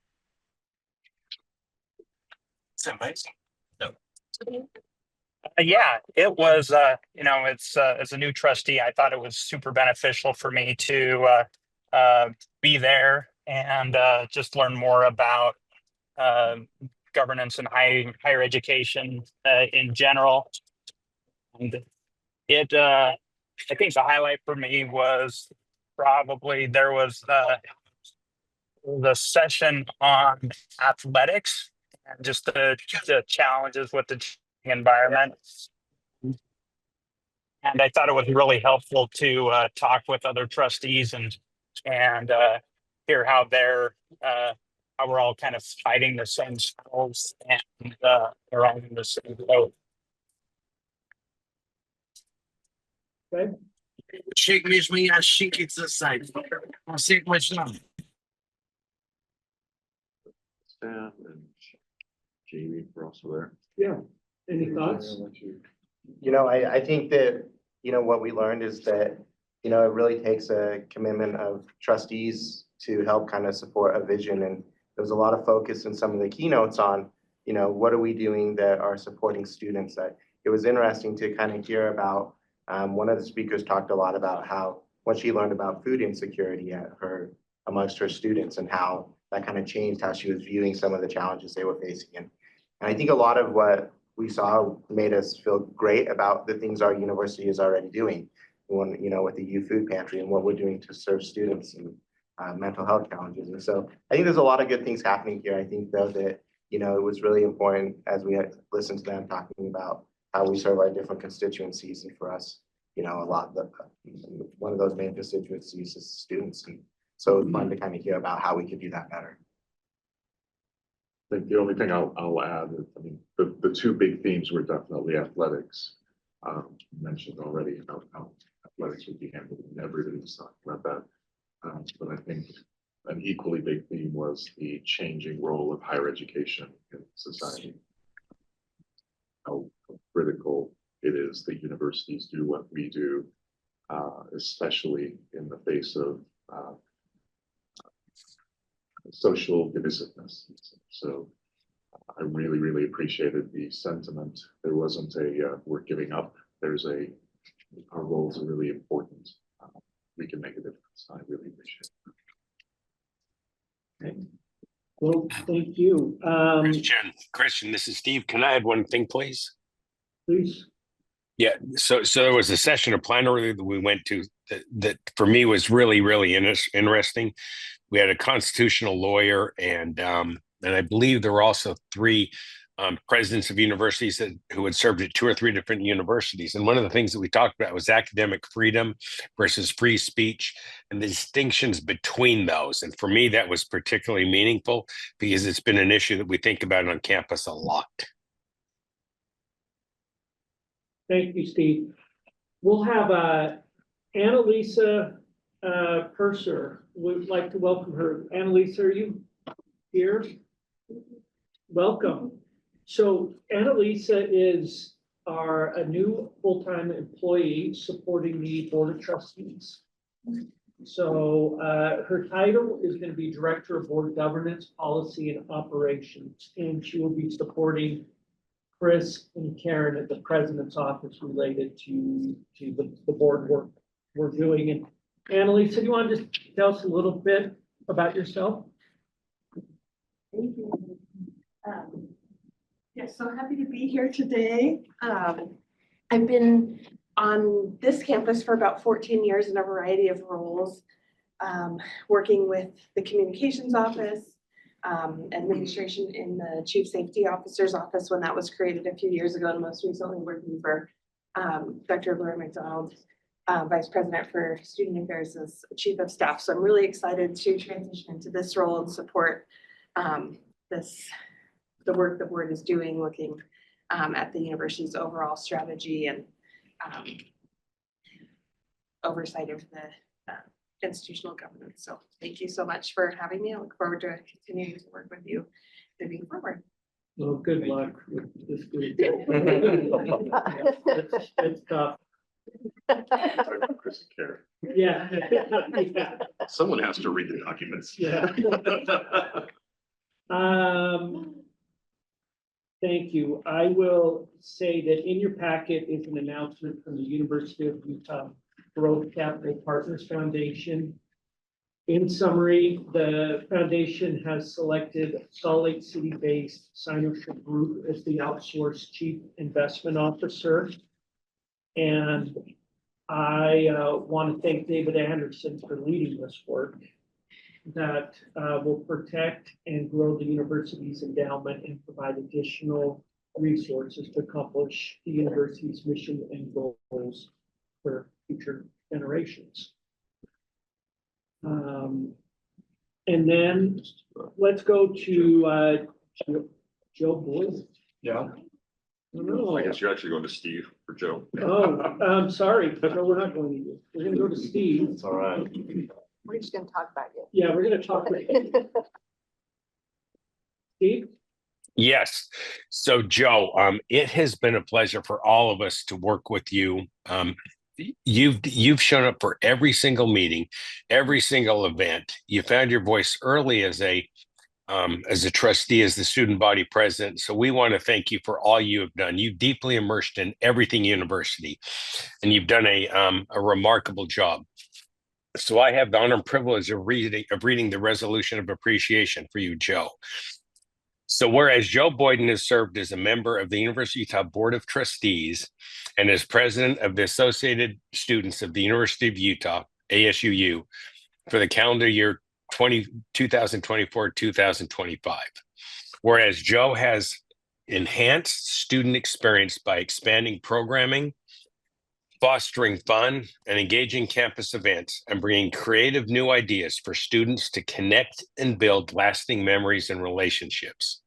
It's amazing. No. Yeah, it was, it's, as a new trustee, I thought it was super beneficial for me to be there and just learn more about governance and higher education in general. And it, I think the highlight for me was probably there was the session on athletics and just the challenges with the environment. And I thought it was really helpful to talk with other trustees and hear how how we're all kind of fighting the same struggles and we're all in the same boat. Okay. Shake me as she kicks aside. I'll see what's on. Staff and Jamie were also there. Yeah. Any thoughts? I think that, what we learned is that, it really takes a commitment of trustees to help kind of support a vision. And there was a lot of focus in some of the keynotes on, what are we doing that are supporting students. It was interesting to kind of hear about, one of the speakers talked a lot about how, when she learned about food insecurity amongst her students and how that kind of changed how she was viewing some of the challenges they were facing. And I think a lot of what we saw made us feel great about the things our university is already doing. With the youth food pantry and what we're doing to serve students and mental health challenges. And so I think there's a lot of good things happening here. I think though that, it was really important as we had listened to them talking about how we serve our different constituencies. And for us, one of those main constituencies is students. And so it's fun to kind of hear about how we could do that better. I think the only thing I'll add is, the two big themes were definitely athletics. Mentioned already how athletics would be handled, and everybody was talking about that. But I think an equally big theme was the changing role of higher education in society. How critical it is that universities do what we do, especially in the face of social divisiveness. So I really, really appreciated the sentiment. There wasn't a we're giving up. There's our roles are really important. We can make a difference. I really appreciate it. Well, thank you. Christian, this is Steve. Can I add one thing, please? Please. Yeah, so there was a session of plenary that we went to that for me was really interesting. We had a constitutional lawyer and I believe there were also three presidents of universities who had served at 2 or 3 different universities. And one of the things that we talked about was academic freedom versus free speech and the distinctions between those. And for me, that was particularly meaningful because it's been an issue that we think about on campus a lot. Thank you, Steve. We'll have Annalisa Purser. Would like to welcome her. Annalisa, are you here? Welcome. So Annalisa is a new full-time employee supporting the Board of Trustees. So her title is going to be Director of Board Governance, Policy, and Operations, and she will be supporting Chris and Karen at the president's office related to the board work we're doing. And Annalisa, do you want to just tell us a little bit about yourself? Thank you. Yes, so happy to be here today. I've been on this campus for about 14 years in a variety of roles, working with the communications office, administration in the chief safety officer's office when that was created a few years ago, and most recently working for Dr. Laura McDonald, Vice President for Student Affairs as Chief of Staff. So I'm really excited to transition into this role and support the work the board is doing, looking at the university's overall strategy and oversight of the institutional governance. So thank you so much for having me. I look forward to continuing to work with you moving forward. Well, good luck with this group. It's tough. Chris and Karen. Yeah. Someone has to read the documents. Yeah. Thank you. I will say that in your packet is an announcement from the University of Utah Growth Capital Partners Foundation. In summary, the foundation has selected Salt Lake City-based Sinosure Group as the outsourced chief investment officer. And I want to thank David Anderson for leading this work that will protect and grow the university's endowment and provide additional resources to accomplish the university's mission and goals for future generations. And then let's go to Joe Boyd. Yeah. No. I guess you're actually going to Steve for Joe. Oh, sorry. No, we're not going to you. We're going to go to Steve. It's all right. We're just gonna talk about you. Yeah, we're going to talk about you. Steve? Yes. So Joe, it has been a pleasure for all of us to work with you. You've shown up for every single meeting, every single event. You found your voice early as a trustee, as the student body president. So we want to thank you for all you have done. You've deeply immersed in everything university, and you've done a remarkable job. So I have the honor and privilege of reading the resolution of appreciation for you, Joe. So whereas Joe Boyden has served as a member of the University of Utah Board of Trustees and as president of the Associated Students of the University of Utah, ASUU, for the calendar year 2024-2025. Whereas Joe has enhanced student experience by expanding programming, fostering fun and engaging campus events, and bringing creative new ideas for students to connect and build lasting memories and relationships.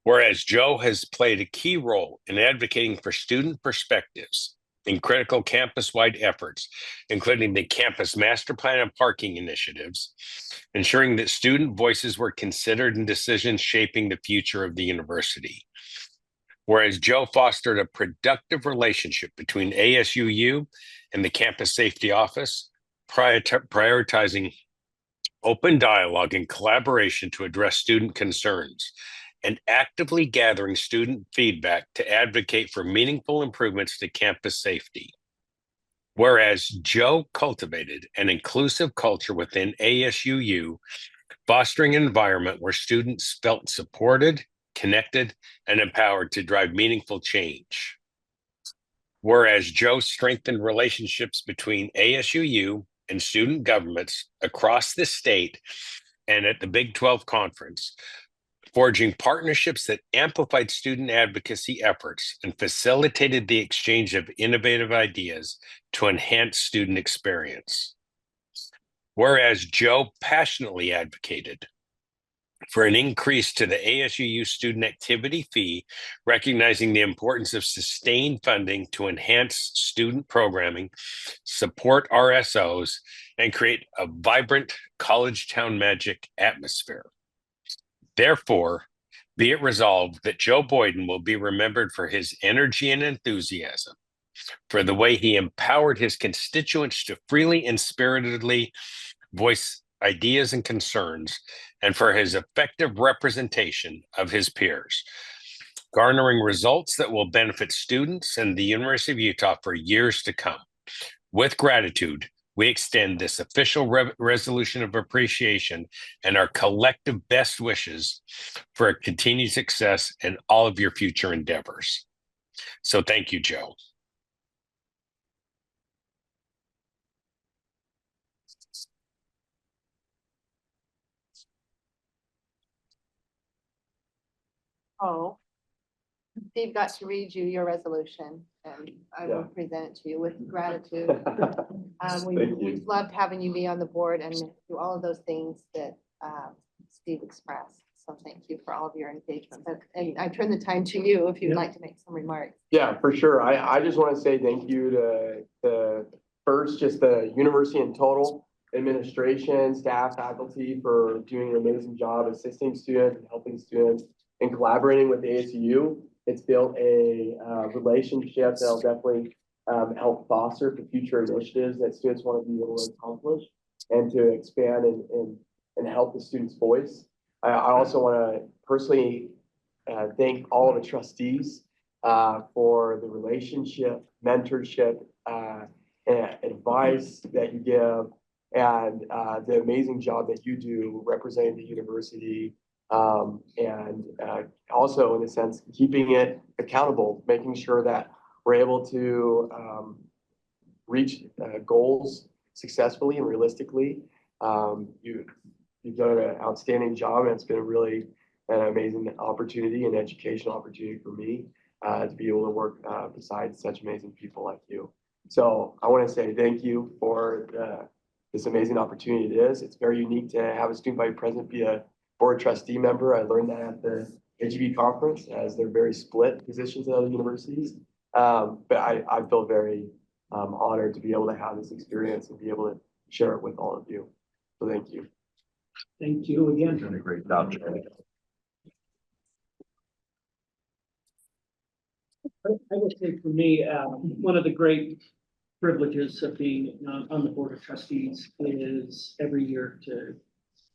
Whereas Joe has played a key role in advocating for student perspectives in critical campus-wide efforts, including the campus master plan and parking initiatives, ensuring that student voices were considered in decisions shaping the future of the university. Whereas Joe fostered a productive relationship between ASUU and the Campus Safety Office, prioritizing open dialogue and collaboration to address student concerns, and actively gathering student feedback to advocate for meaningful improvements to campus safety. Whereas Joe cultivated an inclusive culture within ASUU, fostering an environment where students felt supported, connected, and empowered to drive meaningful change. Whereas Joe strengthened relationships between ASUU and student governments across the state and at the Big 12 conference, forging partnerships that amplified student advocacy efforts and facilitated the exchange of innovative ideas to enhance student experience. Whereas Joe passionately advocated for an increase to the ASUU student activity fee, recognizing the importance of sustained funding to enhance student programming, support RSOs, and create a vibrant college town magic atmosphere. Therefore, be it resolved that Joe Boyden will be remembered for his energy and enthusiasm, for the way he empowered his constituents to freely and spiritedly voice ideas and concerns, and for his effective representation of his peers, garnering results that will benefit students and the University of Utah for years to come. With gratitude, we extend this official resolution of appreciation and our collective best wishes for a continued success in all of your future endeavors. So thank you, Joe. Oh, Steve got to read you your resolution, and I will present it to you with gratitude. We've loved having you be on the board and do all of those things that Steve expressed. So thank you for all of your engagement. And I turn the time to you if you'd like to make some remarks. Yeah, for sure. I just want to say thank you to first, just the university in total, administration, staff, faculty for doing an amazing job assisting students and helping students and collaborating with ASU. It's built a relationship that'll definitely help foster for future initiatives that students want to be able to accomplish and to expand and help the students' voice. I also want to personally thank all of the trustees for the relationship, mentorship, and advice that you give, and the amazing job that you do representing the university, and also in a sense keeping it accountable, making sure that we're able to reach goals successfully and realistically. You've done an outstanding job, and it's been really an amazing opportunity and educational opportunity for me to be able to work beside such amazing people like you. So I want to say thank you for this amazing opportunity it is. It's very unique to have a student body president be a board trustee member. I learned that at the HEB conference, as they're very split positions at other universities. But I feel very honored to be able to have this experience and be able to share it with all of you. So thank you. Thank you again. Doing a great job, Charlie. I would say for me, one of the great privileges of being on the board of trustees is every year to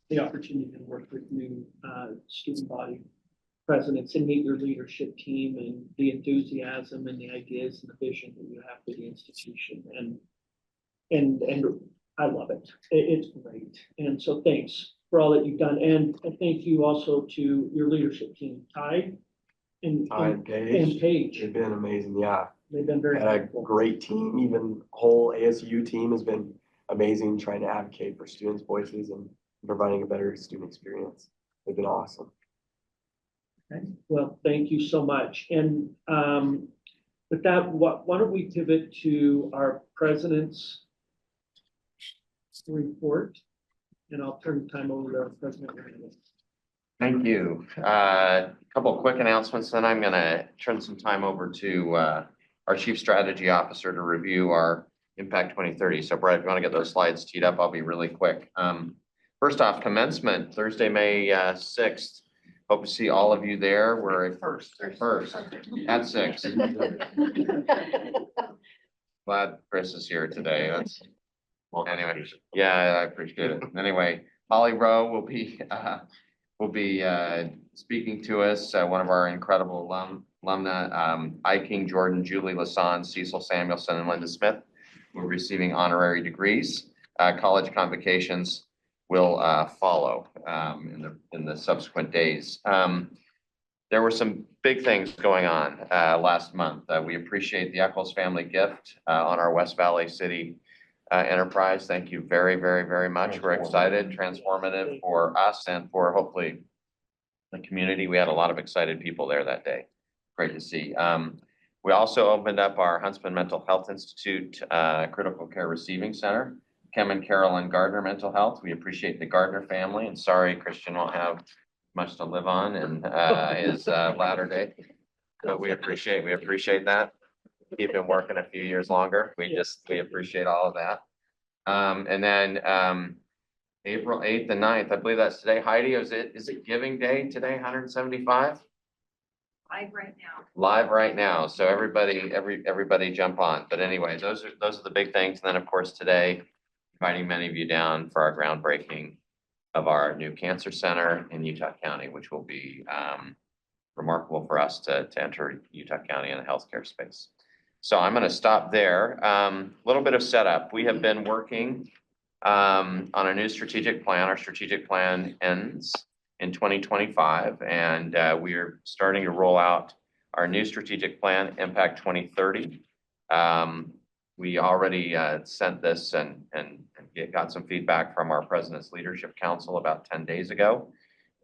the opportunity to work with new student body presidents and meet your leadership team and the enthusiasm and the ideas and the vision that you have for the institution. And I love it. It's great. And so thanks for all that you've done. And thank you also to your leadership team, Ty and Paige. They've been amazing. Yeah. They've been very Had a helpful. great team. Even whole ASU team has been amazing, trying to advocate for students' voices and providing a better student experience. They've been awesome. Okay. Well, thank you so much. And with that, why don't we pivot to our president's report, and I'll turn the time over to our president. Thank you. A couple of quick announcements, then I'm going to turn some time over to our Chief Strategy Officer to review our Impact 2030. So Brett, if you want to get those slides teed up, I'll be really quick. First off, commencement, Thursday, May 6th. Hope to see all of you there. We're first at 6. Glad Chris is here today. That's anyway. Yeah, I appreciate it. Anyway, Holly Rowe will be speaking to us. One of our incredible alumna, I King Jordan, Julie Lasan, Cecil Samuelson, and Linda Smith. We're receiving honorary degrees. College convocations will follow in the subsequent days. There were some big things going on last month. We appreciate the Eccles family gift on our West Valley City enterprise. Thank you very, very, very much. We're excited, transformative for us and for hopefully the community. We had a lot of excited people there that day. Great to see. We also opened up our Huntsman Mental Health Institute Critical Care Receiving Center. Kim and Carolyn Gardner Mental Health. We appreciate the Gardner family, and sorry Christian won't have much to live on in his latter day, but we appreciate that. Keep him working a few years longer. We appreciate all of that. And then April 8th and 9th, I believe that's today. Heidi, is it Giving Day today? 175? Live right now. Live right now. So everybody jump on. But anyway, those are the big things. And then of course today, inviting many of you down for our groundbreaking of our new cancer center in Utah County, which will be remarkable for us to enter Utah County in a healthcare space. So I'm going to stop there. A little bit of setup. We have been working on a new strategic plan. Our strategic plan ends in 2025, and we are starting to roll out our new strategic plan, Impact 2030. We already sent this and got some feedback from our President's Leadership Council about 10 days ago.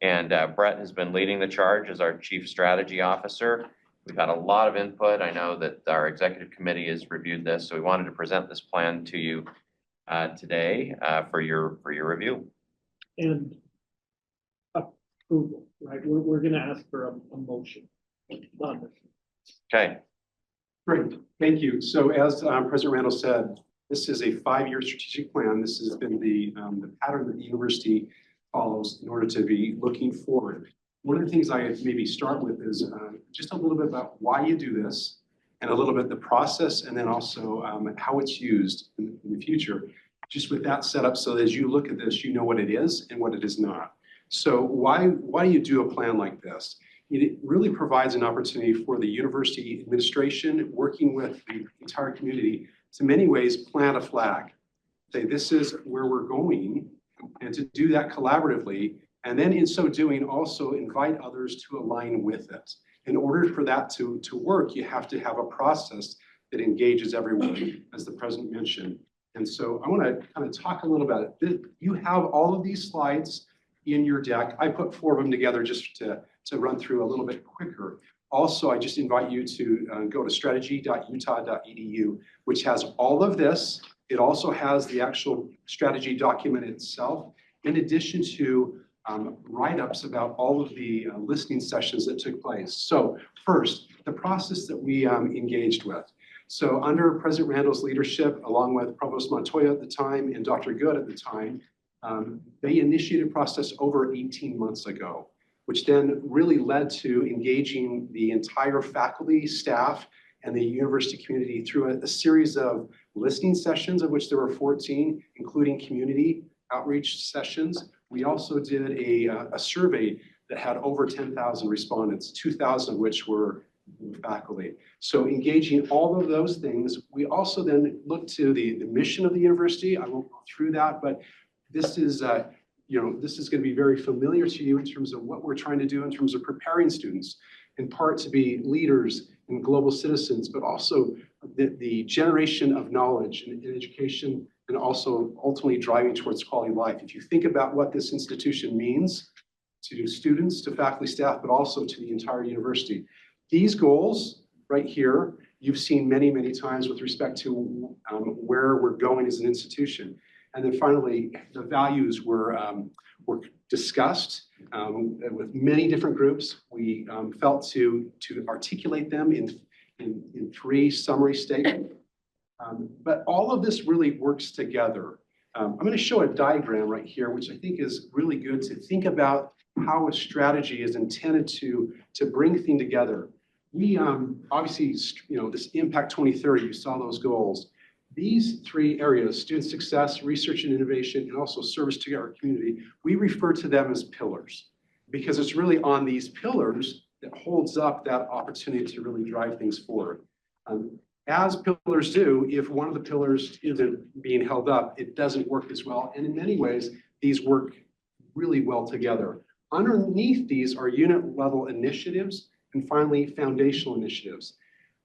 And Brett has been leading the charge as our Chief Strategy Officer. We've had a lot of input. I know that our executive committee has reviewed this, so we wanted to present this plan to you today for your review. And approval, right? We're gonna ask for a motion on this. Okay. Great, thank you. So as President Randall said, this is a 5-year strategic plan. This has been the pattern that the university follows in order to be looking forward. One of the things I maybe start with is just a little bit about why you do this and a little bit the process, and then also how it's used in the future. Just with that set up, so as you look at this, you know what it is and what it is not. So why do you do a plan like this? It really provides an opportunity for the university administration working with the entire community to in many ways plant a flag. Say this is where we're going, and to do that collaboratively, and then in so doing also invite others to align with it. In order for that to work, you have to have a process that engages everyone, as the president mentioned. And so I want to kind of talk a little about it. You have all of these slides in your deck. I put 4 of them together just to run through a little bit quicker. Also, I just invite you to go to strategy.utah.edu, which has all of this. It also has the actual strategy document itself, in addition to write-ups about all of the listening sessions that took place. So first, the process that we engaged with. So under President Randall's leadership, along with Provost Montoya at the time and Dr. Good at the time, they initiated a process over 18 months ago, which then really led to engaging the entire faculty, staff, and the university community through a series of listening sessions, of which there were 14, including community outreach sessions. We also did a survey that had over 10,000 respondents, 2,000 of which were faculty. So engaging all of those things, we also then looked to the mission of the university. I won't go through that, but this is this is going to be very familiar to you in terms of what we're trying to do in terms of preparing students, in part to be leaders and global citizens, but also the generation of knowledge and education, and also ultimately driving towards quality life. If you think about what this institution means to students, to faculty, staff, but also to the entire university, these goals right here, you've seen many, many times with respect to where we're going as an institution. And then finally, the values were discussed with many different groups. We felt to articulate them in three summary statements. But all of this really works together. I'm going to show a diagram right here, which I think is really good to think about how a strategy is intended to bring things together. We obviously, this Impact 2030, you saw those goals. These three areas, student success, research and innovation, and also service to our community, we refer to them as pillars because it's really on these pillars that holds up that opportunity to really drive things forward. As pillars do, if one of the pillars isn't being held up, it doesn't work as well. And in many ways, these work really well together. Underneath these are unit level initiatives and finally foundational initiatives.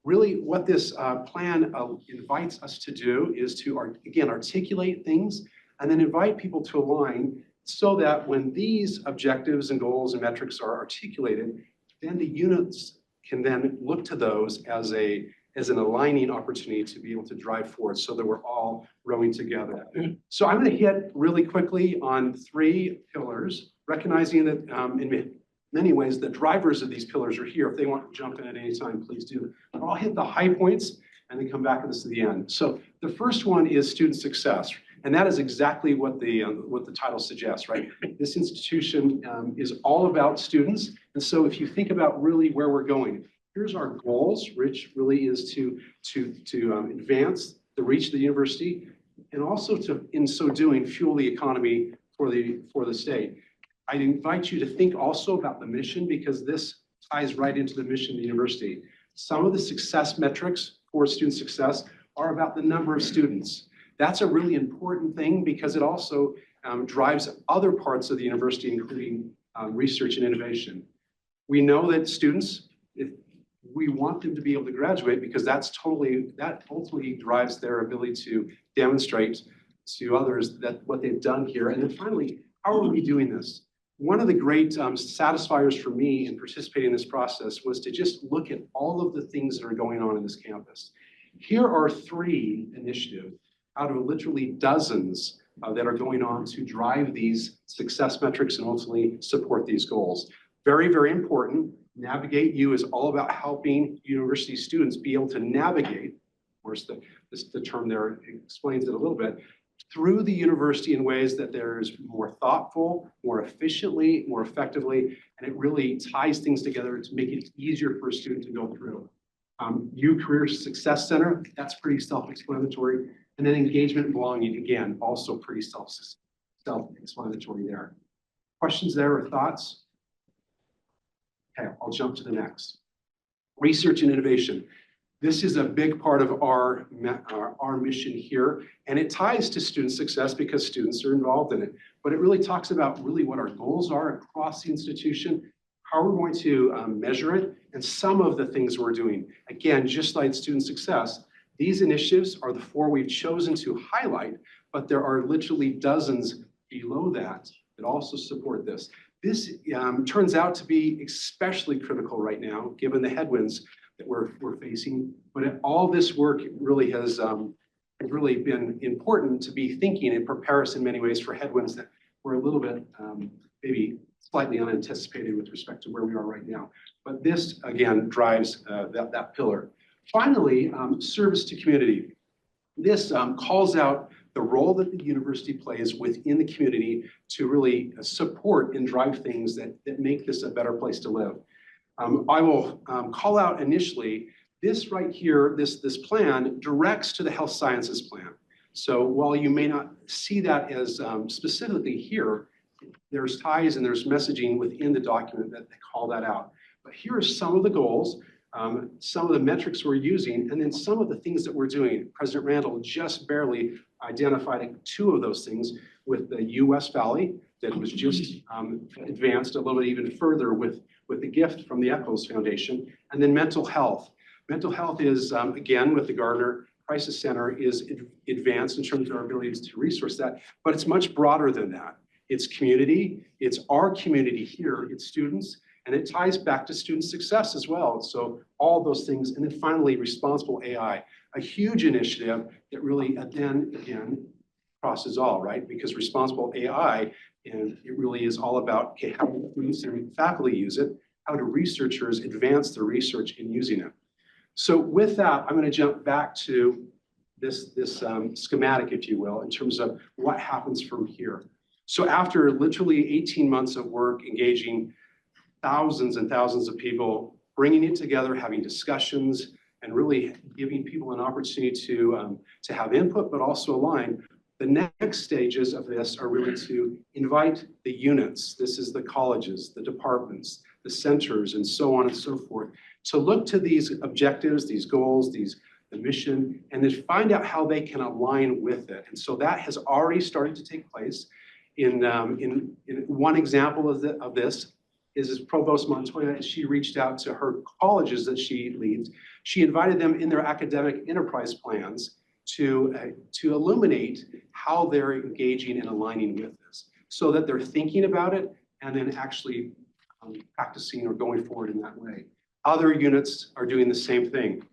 Really what this plan invites us to do is to, again, articulate things and then invite people to align so that when these objectives and goals and metrics are articulated, then the units can then look to those as an aligning opportunity to be able to drive forward so that we're all rowing together. So I'm going to hit really quickly on three pillars, recognizing that in many ways the drivers of these pillars are here. If they want to jump in at any time, please do. But I'll hit the high points and then come back to this at the end. So the first one is student success. And that is exactly what the title suggests, right? This institution is all about students. And so if you think about really where we're going, here's our goals, which really is to advance the reach of the university and also to, in so doing, fuel the economy for the state. I invite you to think also about the mission because this ties right into the mission of the university. Some of the success metrics for student success are about the number of students. That's a really important thing because it also drives other parts of the university, including research and innovation. We know that students, we want them to be able to graduate because that ultimately drives their ability to demonstrate to others that what they've done here. And then finally, how are we doing this? One of the great satisfiers for me in participating in this process was to just look at all of the things that are going on in this campus. Here are three initiatives out of literally dozens that are going on to drive these success metrics and ultimately support these goals. Very, very important. Navigate U is all about helping university students be able to navigate, of course, the term there explains it a little bit, through the university in ways that there's more thoughtful, more efficiently, more effectively, and it really ties things together to make it easier for a student to go through. U Career Success Center, that's pretty self-explanatory. And then engagement and belonging, again, also pretty self-explanatory there. Questions there or thoughts? Okay, I'll jump to the next. Research and innovation. This is a big part of our mission here, and it ties to student success because students are involved in it. But it really talks about really what our goals are across the institution, how we're going to measure it, and some of the things we're doing. Again, just like student success, these initiatives are the four we've chosen to highlight, but there are literally dozens below that also support this. This turns out to be especially critical right now, given the headwinds that we're facing. But all this work really has really been important to be thinking and prepare us in many ways for headwinds that were a little bit maybe slightly unanticipated with respect to where we are right now. But this, again, drives that pillar. Finally, service to community. This calls out the role that the university plays within the community to really support and drive things that make this a better place to live. I will call out initially, this right here, this plan directs to the health sciences plan. So while you may not see that as specifically here, there's ties and there's messaging within the document that call that out. But here are some of the goals, some of the metrics we're using, and then some of the things that we're doing. President Randall just barely identified two of those things with the U.S. Valley that was just advanced a little bit even further with the gift from the Echoes Foundation, and then mental health. Mental health is, again, with the Gardner Crisis Center, is advanced in terms of our abilities to resource that, but it's much broader than that. It's community, it's our community here, it's students, and it ties back to student success as well. So all those things, and then finally, responsible AI, a huge initiative that really then again crosses all, right? Because responsible AI, and it really is all about okay, how students and faculty use it, how do researchers advance their research in using it. So with that, I'm going to jump back to this schematic, if you will, in terms of what happens from here. So after literally 18 months of work, engaging thousands and thousands of people, bringing it together, having discussions, and really giving people an opportunity to have input, but also align. The next stages of this are really to invite the units. This is the colleges, the departments, the centers, and so on and so forth, to look to these objectives, these goals, the mission, and then find out how they can align with it. And so that has already started to take place. In one example of this is Provost Montoya, as she reached out to her colleges that she leads. She invited them in their academic enterprise plans to illuminate how they're engaging and aligning with this, so that they're thinking about it and then actually practicing or going forward in that way. Other units are doing the same thing.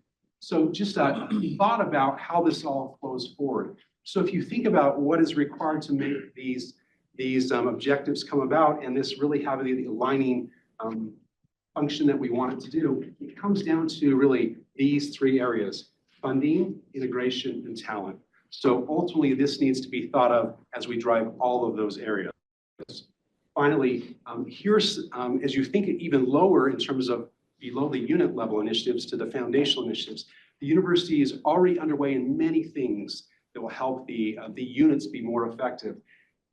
So just a thought about how this all flows forward. So if you think about what is required to make these objectives come about, and this really have the aligning function that we want it to do, it comes down to really these three areas: funding, integration, and talent. So ultimately, this needs to be thought of as we drive all of those areas. Finally, here's, as you think even lower in terms of below the unit level initiatives to the foundational initiatives, the university is already underway in many things that will help the units be more effective.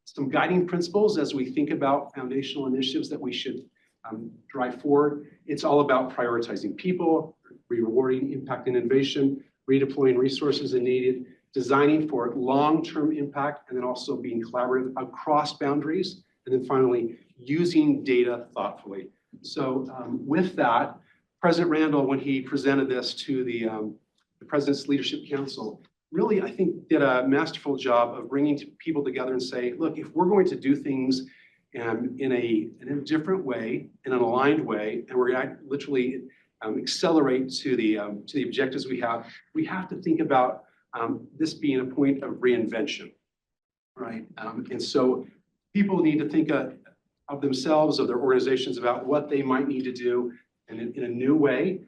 Some guiding principles as we think about foundational initiatives that we should drive forward. It's all about prioritizing people, rewarding impact and innovation, redeploying resources as needed, designing for long-term impact, and then also being collaborative across boundaries, and then finally, using data thoughtfully. So with that, President Randall, when he presented this to the President's Leadership Council, really, I think, did a masterful job of bringing people together and say, look, if we're going to do things in a different way, in an aligned way, and we're going to literally accelerate to the objectives we have to think about this being a point of reinvention, right? And so people need to think of themselves, of their organizations, about what they might need to do in a new way.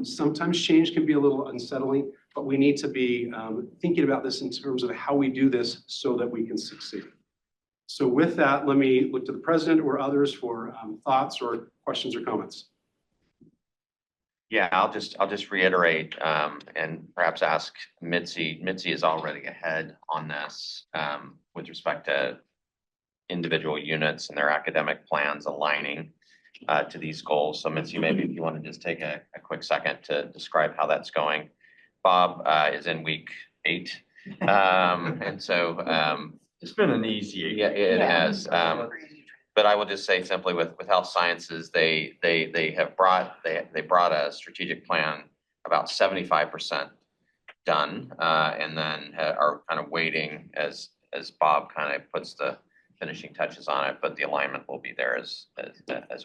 Sometimes change can be a little unsettling, but we need to be thinking about this in terms of how we do this so that we can succeed. So with that, let me look to the president or others for thoughts or questions or comments. Yeah, I'll just reiterate and perhaps ask Mitzi. Mitzi is already ahead on this with respect to individual units and their academic plans aligning to these goals. So Mitzi, maybe if you want to just take a quick second to describe how that's going. Bob is in week 8. And so It's been an easy 8. yeah, it has. But I will just say simply with health sciences, they brought a strategic plan about 75% done, and then are kind of waiting as Bob kind of puts the finishing touches on it, but the alignment will be there as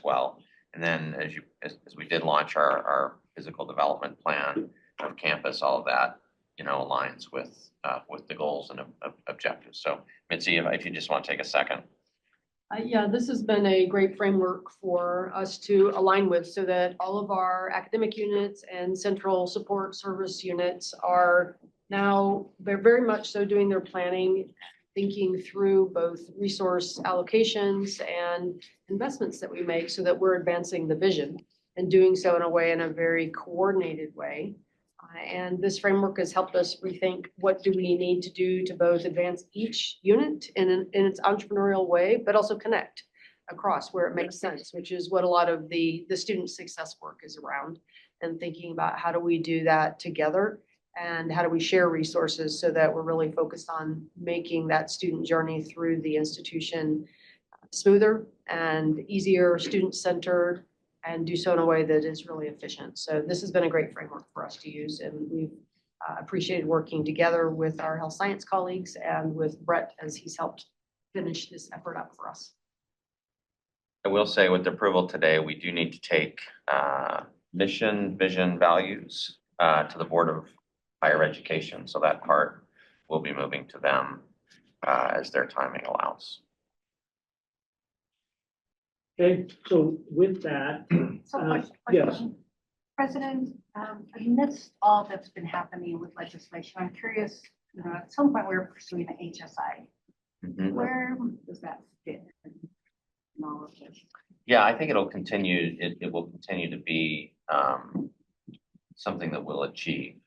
well. And then as we did launch our physical development plan of campus, all of that, aligns with the goals and objectives. So Mitzi, if you just want to take a second. Yeah, this has been a great framework for us to align with, so that all of our academic units and central support service units are now, they're very much so doing their planning, thinking through both resource allocations and investments that we make, so that we're advancing the vision and doing so in a very coordinated way. And this framework has helped us rethink what do we need to do to both advance each unit in its entrepreneurial way, but also connect across where it makes sense, which is what a lot of the student success work is around, and thinking about how do we do that together and how do we share resources so that we're really focused on making that student journey through the institution smoother and easier, student-centered, and do so in a way that is really efficient. So this has been a great framework for us to use, and we've appreciated working together with our health science colleagues and with Brett as he's helped finish this effort up for us. I will say with the approval today, we do need to take mission, vision, values to the Board of Higher Education. So that part will be moving to them as their timing allows. Okay, so with that, yes. President, amidst all that's been happening with legislation, I'm curious, you know, at some point we were pursuing the HSI. Mhm. Where does that fit in all of this? Yeah, I think it'll continue, it will continue to be something that we'll achieve.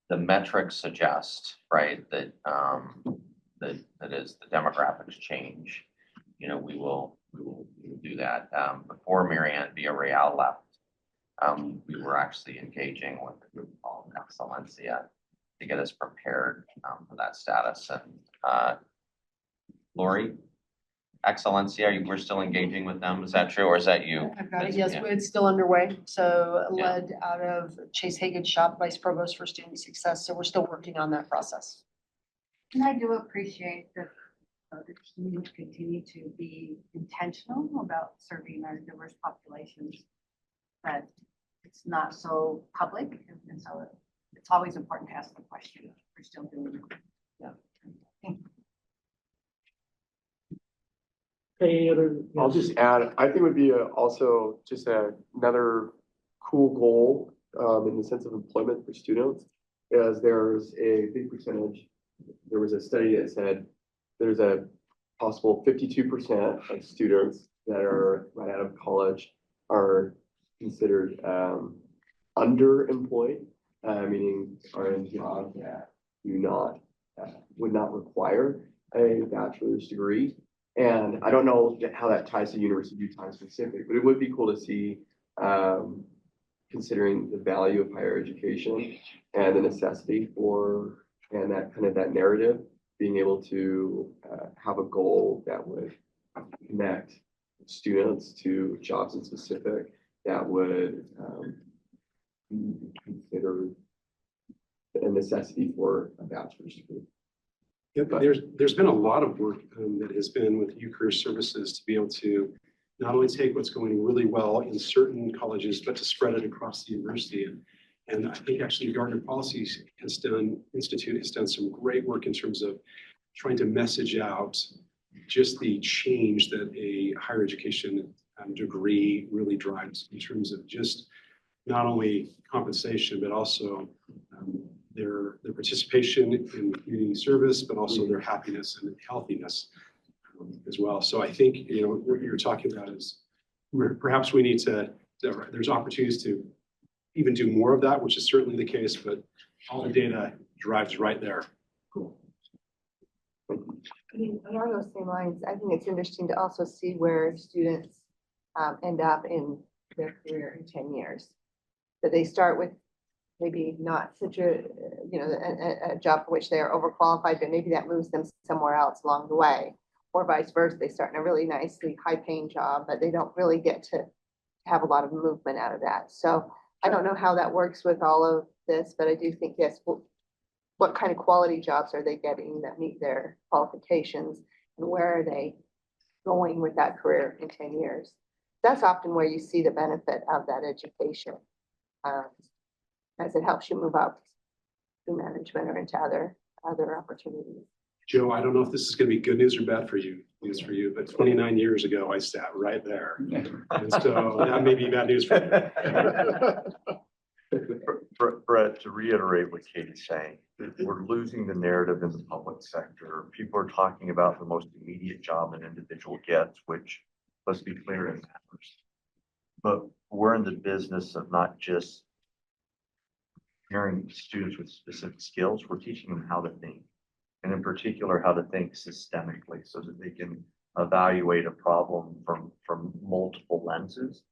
The metrics suggest, right, that that as the demographics change, you know, we will do that. Before Marianne Villarreal left, we were actually engaging with a group called Excellencia to get us prepared for that status. And Lori, Excellencia, we're still engaging with them. Is that true, or is that you? I've got it. Yes, it's still underway. So led out of Chase Hagan's shop, Vice Provost for Student Success. So we're still working on that process. And I do appreciate that the team continue to be intentional about serving our diverse populations, but it's not so public. And so it's always important to ask the question. We're still doing it. Yeah. Thank you. Any other? I'll just add, I think it would be also just another cool goal in the sense of employment for students, is there's a big percentage. There was a study that said there's a possible 52% of students that are right out of college are considered underemployed, meaning are in jobs that do not would not require a bachelor's degree. And I don't know how that ties to University of Utah specific, but it would be cool to see, considering the value of higher education and the necessity for, and that kind of that narrative, being able to have a goal that would connect students to jobs in specific that would consider a necessity for a bachelor's degree. Yeah, but there's been a lot of work that has been with U-Career Services to be able to not only take what's going really well in certain colleges, but to spread it across the university. And I think actually Gardner Policies Institute has done some great work in terms of trying to message out just the change that a higher education degree really drives in terms of just not only compensation, but also their participation in community service, but also their happiness and healthiness as well. So I think, you know, what you're talking about is perhaps we need to, there's opportunities to even do more of that, which is certainly the case, but all the data drives right there. Cool. I mean, along those same lines, I think it's interesting to also see where students end up in their career in 10 years. That they start with maybe not such a, you know, a job for which they are overqualified, but maybe that moves them somewhere else along the way. Or vice versa, they start in a really nicely high-paying job, but they don't really get to have a lot of movement out of that. So I don't know how that works with all of this, but I do think, yes, what kind of quality jobs are they getting that meet their qualifications, and where are they going with that career in 10 years? That's often where you see the benefit of that education, as it helps you move up to management or into other opportunities. Joe, I don't know if this is going to be good news or bad for you, but 29 years ago, I sat right there. And so that may be bad news for you. Brett, to reiterate what Katie's saying, we're losing the narrative in the public sector. People are talking about the most immediate job an individual gets, which, let's be clear, it matters. But we're in the business of not just pairing students with specific skills, we're teaching them how to think. And in particular, how to think systemically so that they can evaluate a problem from multiple lenses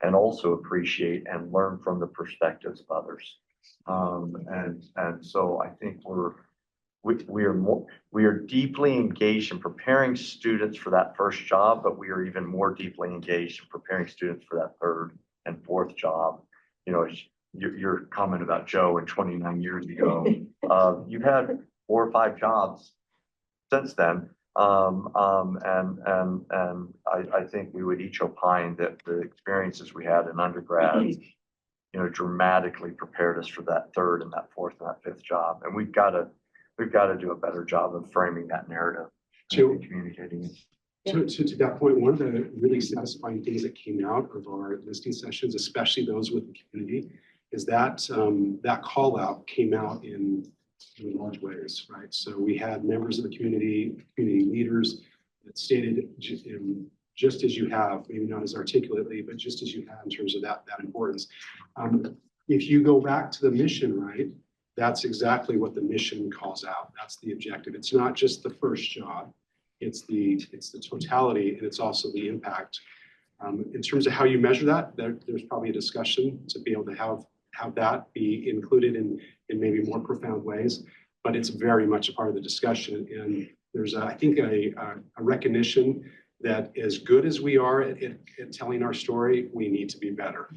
and also appreciate and learn from the perspectives of others. And so I think we are deeply engaged in preparing students for that first job, but we are even more deeply engaged in preparing students for that third and fourth job. You know, your comment about Joe and 29 years ago, you've had 4 or 5 jobs since then. And I think we would each opine that the experiences we had in undergrad, you know, dramatically prepared us for that third and that fourth and that fifth job. And we've got to do a better job of framing that narrative and communicating it. To that point, one of the really satisfying things that came out of our listening sessions, especially those with the community, is that that call out came out in large ways, right? So we had members of the community leaders that stated just as you have, maybe not as articulately, but just as you have in terms of that importance. If you go back to the mission, right, that's exactly what the mission calls out. That's the objective. It's not just the first job. It's the totality, and it's also the impact. In terms of how you measure that, there's probably a discussion to be able to have that be included in maybe more profound ways, but it's very much a part of the discussion. And there's, I think, a recognition that as good as we are at telling our story, we need to be better.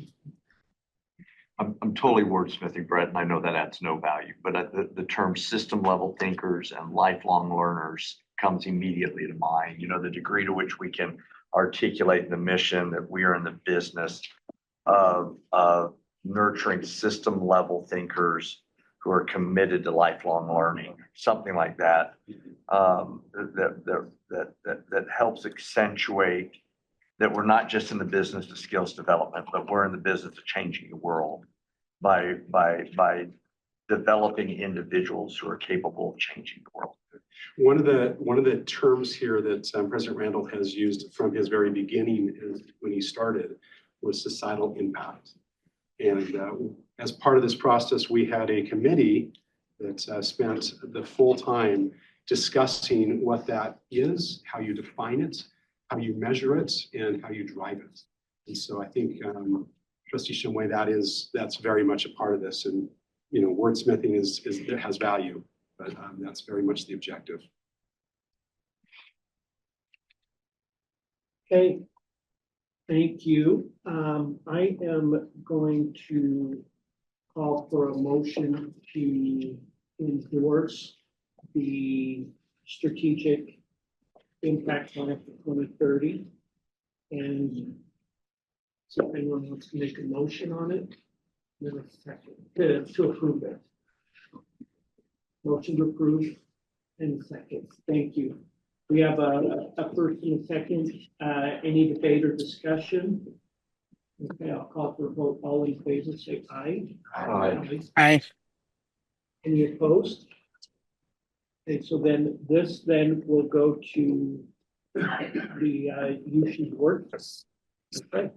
I'm totally wordsmithing, Brett, and I know that adds no value, but the term system level thinkers and lifelong learners comes immediately to mind. You know, the degree to which we can articulate the mission that we are in the business of nurturing system level thinkers who are committed to lifelong learning, something like that, that helps accentuate that we're not just in the business of skills development, but we're in the business of changing the world by developing individuals who are capable of changing the world. One of the terms here that President Randall has used from his very beginning when he started was societal impact. And as part of this process, we had a committee that spent the full time discussing what that is, how you define it, how you measure it, and how you drive it. And so I think Trustee Shumway, that's very much a part of this. And you know, wordsmithing has value, but that's very much the objective. Okay, thank you. I am going to call for a motion to endorse the strategic impact plan for 2030. And so if anyone wants to make a motion on it, then a second to approve it. Motion to approve and a second. Thank you. We have a first and a second. Any debate or discussion? Okay, I'll call for a vote. All in favor, say aye. Aye. Any opposed? Okay, so then this will go to the UC board. Okay.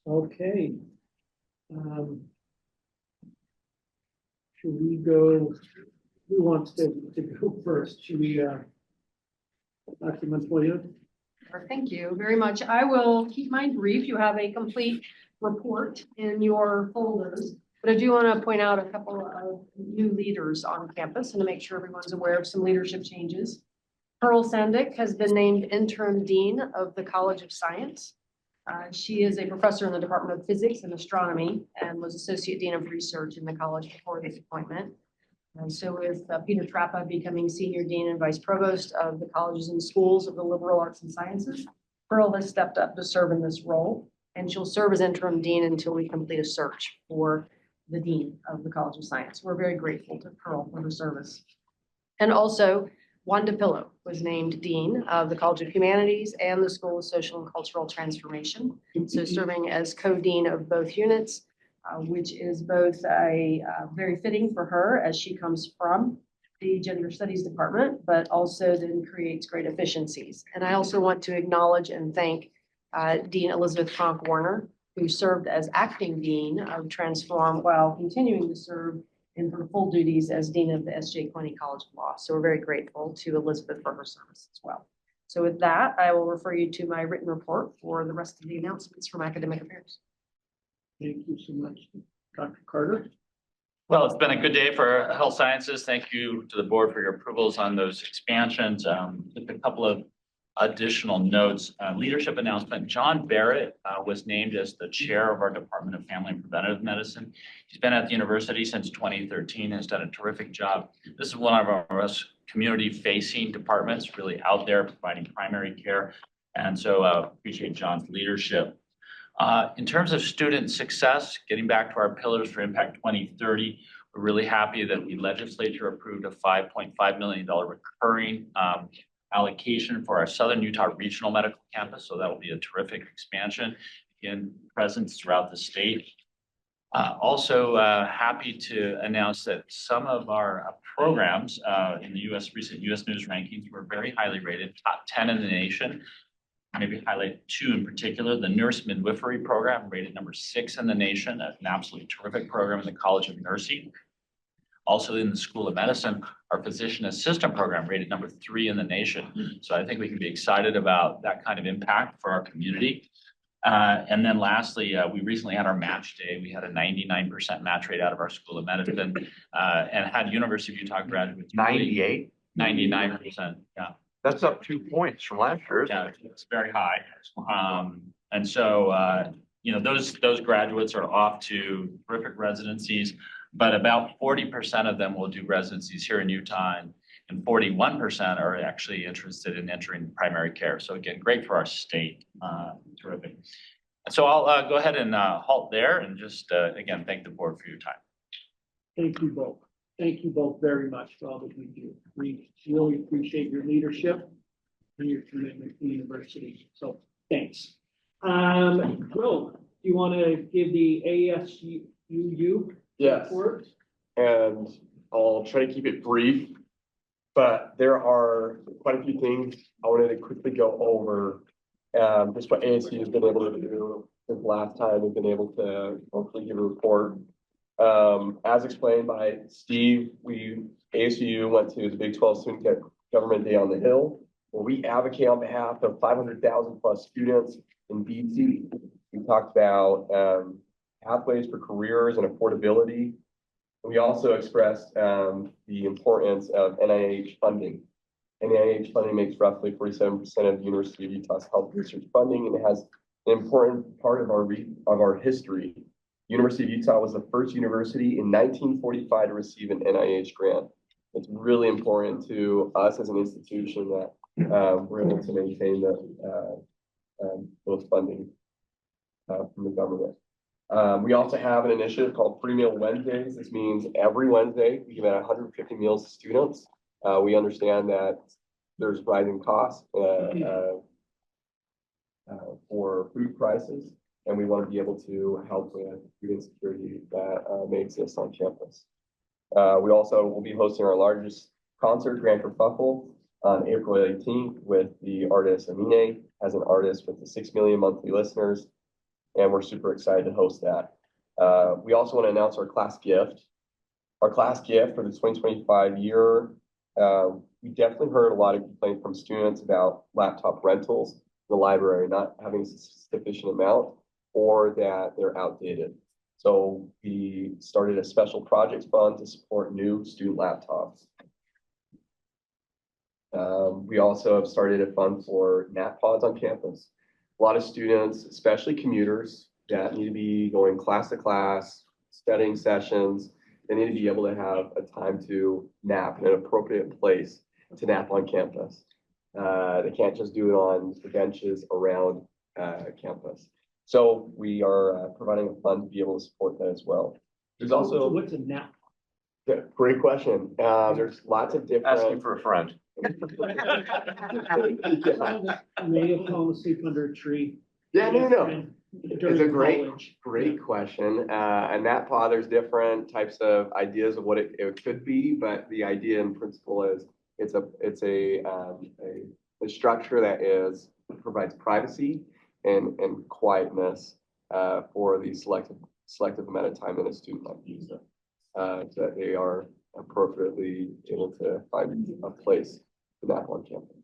Okay. Should we go, who wants to go first? Should we, Dr. Montoya? Thank you very much. I will keep mine brief. You have a complete report in your folders, but I do want to point out a couple of new leaders on campus and to make sure everyone's aware of some leadership changes. Pearl Sandick has been named interim dean of the College of Science. She is a professor in the Department of Physics and Astronomy and was associate dean of research in the college before this appointment. And so with Peter Trappa becoming senior dean and vice provost of the colleges and schools of the liberal arts and sciences, Pearl has stepped up to serve in this role, and she'll serve as interim dean until we complete a search for the dean of the College of Science. We're very grateful to Pearl for her service. And also, Wanda Pillow was named dean of the College of Humanities and the School of Social and Cultural Transformation. So serving as co-dean of both units, which is both very fitting for her as she comes from the Gender Studies Department, but also then creates great efficiencies. And I also want to acknowledge and thank Dean Elizabeth Kronk Warner, who served as acting dean of Transform while continuing to serve in her full duties as dean of the S.J. Quinney College of Law. So we're very grateful to Elizabeth for her service as well. So with that, I will refer you to my written report for the rest of the announcements from Academic Affairs. Thank you so much, Dr. Carter. Well, it's been a good day for health sciences. Thank you to the board for your approvals on those expansions. Just a couple of additional notes. Leadership announcement. John Barrett was named as the chair of our Department of Family and Preventative Medicine. He's been at the university since 2013 and has done a terrific job. This is one of our most community-facing departments, really out there providing primary care. And so appreciate John's leadership. In terms of student success, getting back to our pillars for Impact 2030, We're really happy that the legislature approved a $5.5 million recurring allocation for our Southern Utah Regional Medical Campus. So that will be a terrific expansion in presence throughout the state. Also happy to announce that some of our programs in the recent US News rankings were very highly rated, top 10 in the nation. Maybe highlight two in particular, the nurse midwifery program rated number 6 in the nation, an absolutely terrific program in the College of Nursing. Also in the School of Medicine, our physician assistant program rated number 3 in the nation. So I think we can be excited about that kind of impact for our community. And then lastly, we recently had our match day. We had a 99% match rate out of our School of Medicine and had University of Utah graduates. 98? 99%, yeah. That's up 2 points from last year, isn't Yeah, it? it's very high. And so, you know, those graduates are off to terrific residencies, but about 40% of them will do residencies here in Utah, and 41% are actually interested in entering primary care. So again, great for our state, terrific. And so I'll go ahead and halt there and just, again, thank the board for your time. Thank you both. Thank you both very much for all that you do. We really appreciate your leadership and your commitment to the university. So thanks. Will, do you want to give the ASUU Yes, report? and I'll try to keep it brief, but there are quite a few things I wanted to quickly go over. Just what ASU has been able to do since last time we've been able to hopefully give a report. As explained by Steve, ASU went to the Big 12 Student Government Day on the Hill, where we advocate on behalf of 500,000 plus students in BC. We talked about pathways for careers and affordability. We also expressed the importance of NIH funding. NIH funding makes roughly 47% of the University of Utah's health research funding, and it has an important part of our history. University of Utah was the first university in 1945 to receive an NIH grant. It's really important to us as an institution that we're able to maintain those funding from the government. We also have an initiative called Free Meal Wednesdays. This means every Wednesday we give out 150 meals to students. We understand that there's rising costs for food prices, and we want to be able to help with food insecurity that may exist on campus. We also will be hosting our largest concert, Grand Kerfuffle, on April 18th with the artist Amine as an artist with the 6 million monthly listeners, and we're super excited to host that. We also want to announce our class gift. Our class gift for the 2025 year, we definitely heard a lot of complaints from students about laptop rentals in the library not having a sufficient amount, or that they're outdated. So we started a special projects fund to support new student laptops. We also have started a fund for nap pods on campus. A lot of students, especially commuters, that need to be going class to class, studying sessions, they need to be able to have a time to nap in an appropriate place to nap on campus. They can't just do it on the benches around campus. So we are providing a fund to be able to support that as well. There's also, What's a nap? yeah, great question. There's lots of different. Asking for a friend. May have fallen asleep under a tree. Yeah, no. During It's a great college. question. And that pod, there's different types of ideas of what it could be, but the idea in principle is it's a structure that provides privacy and quietness for the selective amount of time that a student might use it, so that they are appropriately able to find a place to nap on campus.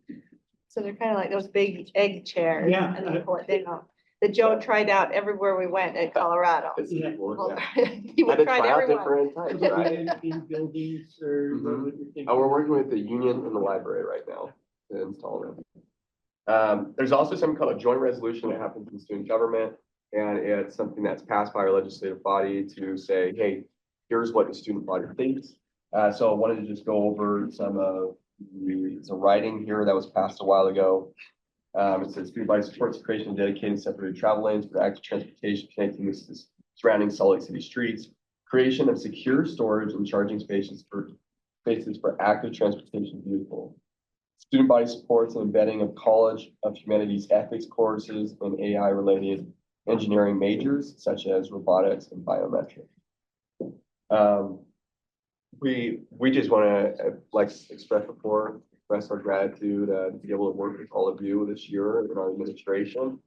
So they're kind of like those big egg chairs. Yeah. And they pull it down. That Joe tried out everywhere we went in Colorado. Yeah. Well, Yeah. He Had would to try try out everyone. different types, Is it right? in buildings or Mhm. what you're thinking? We're working with the union and the library right now to install them. There's also something called a joint resolution that happens in student government, and it's something that's passed by our legislative body to say, hey, here's what the student body thinks. So I wanted to just go over some of the writing here that was passed a while ago. It says student body supports the creation of dedicated separated travel lanes for active transportation connecting the surrounding Salt Lake City streets, creation of secure storage and charging spaces for active transportation vehicles, student body supports and embedding of College of Humanities ethics courses and AI-related engineering majors such as robotics and biometrics. We just want to express our gratitude to be able to work with all of you this year in our administration.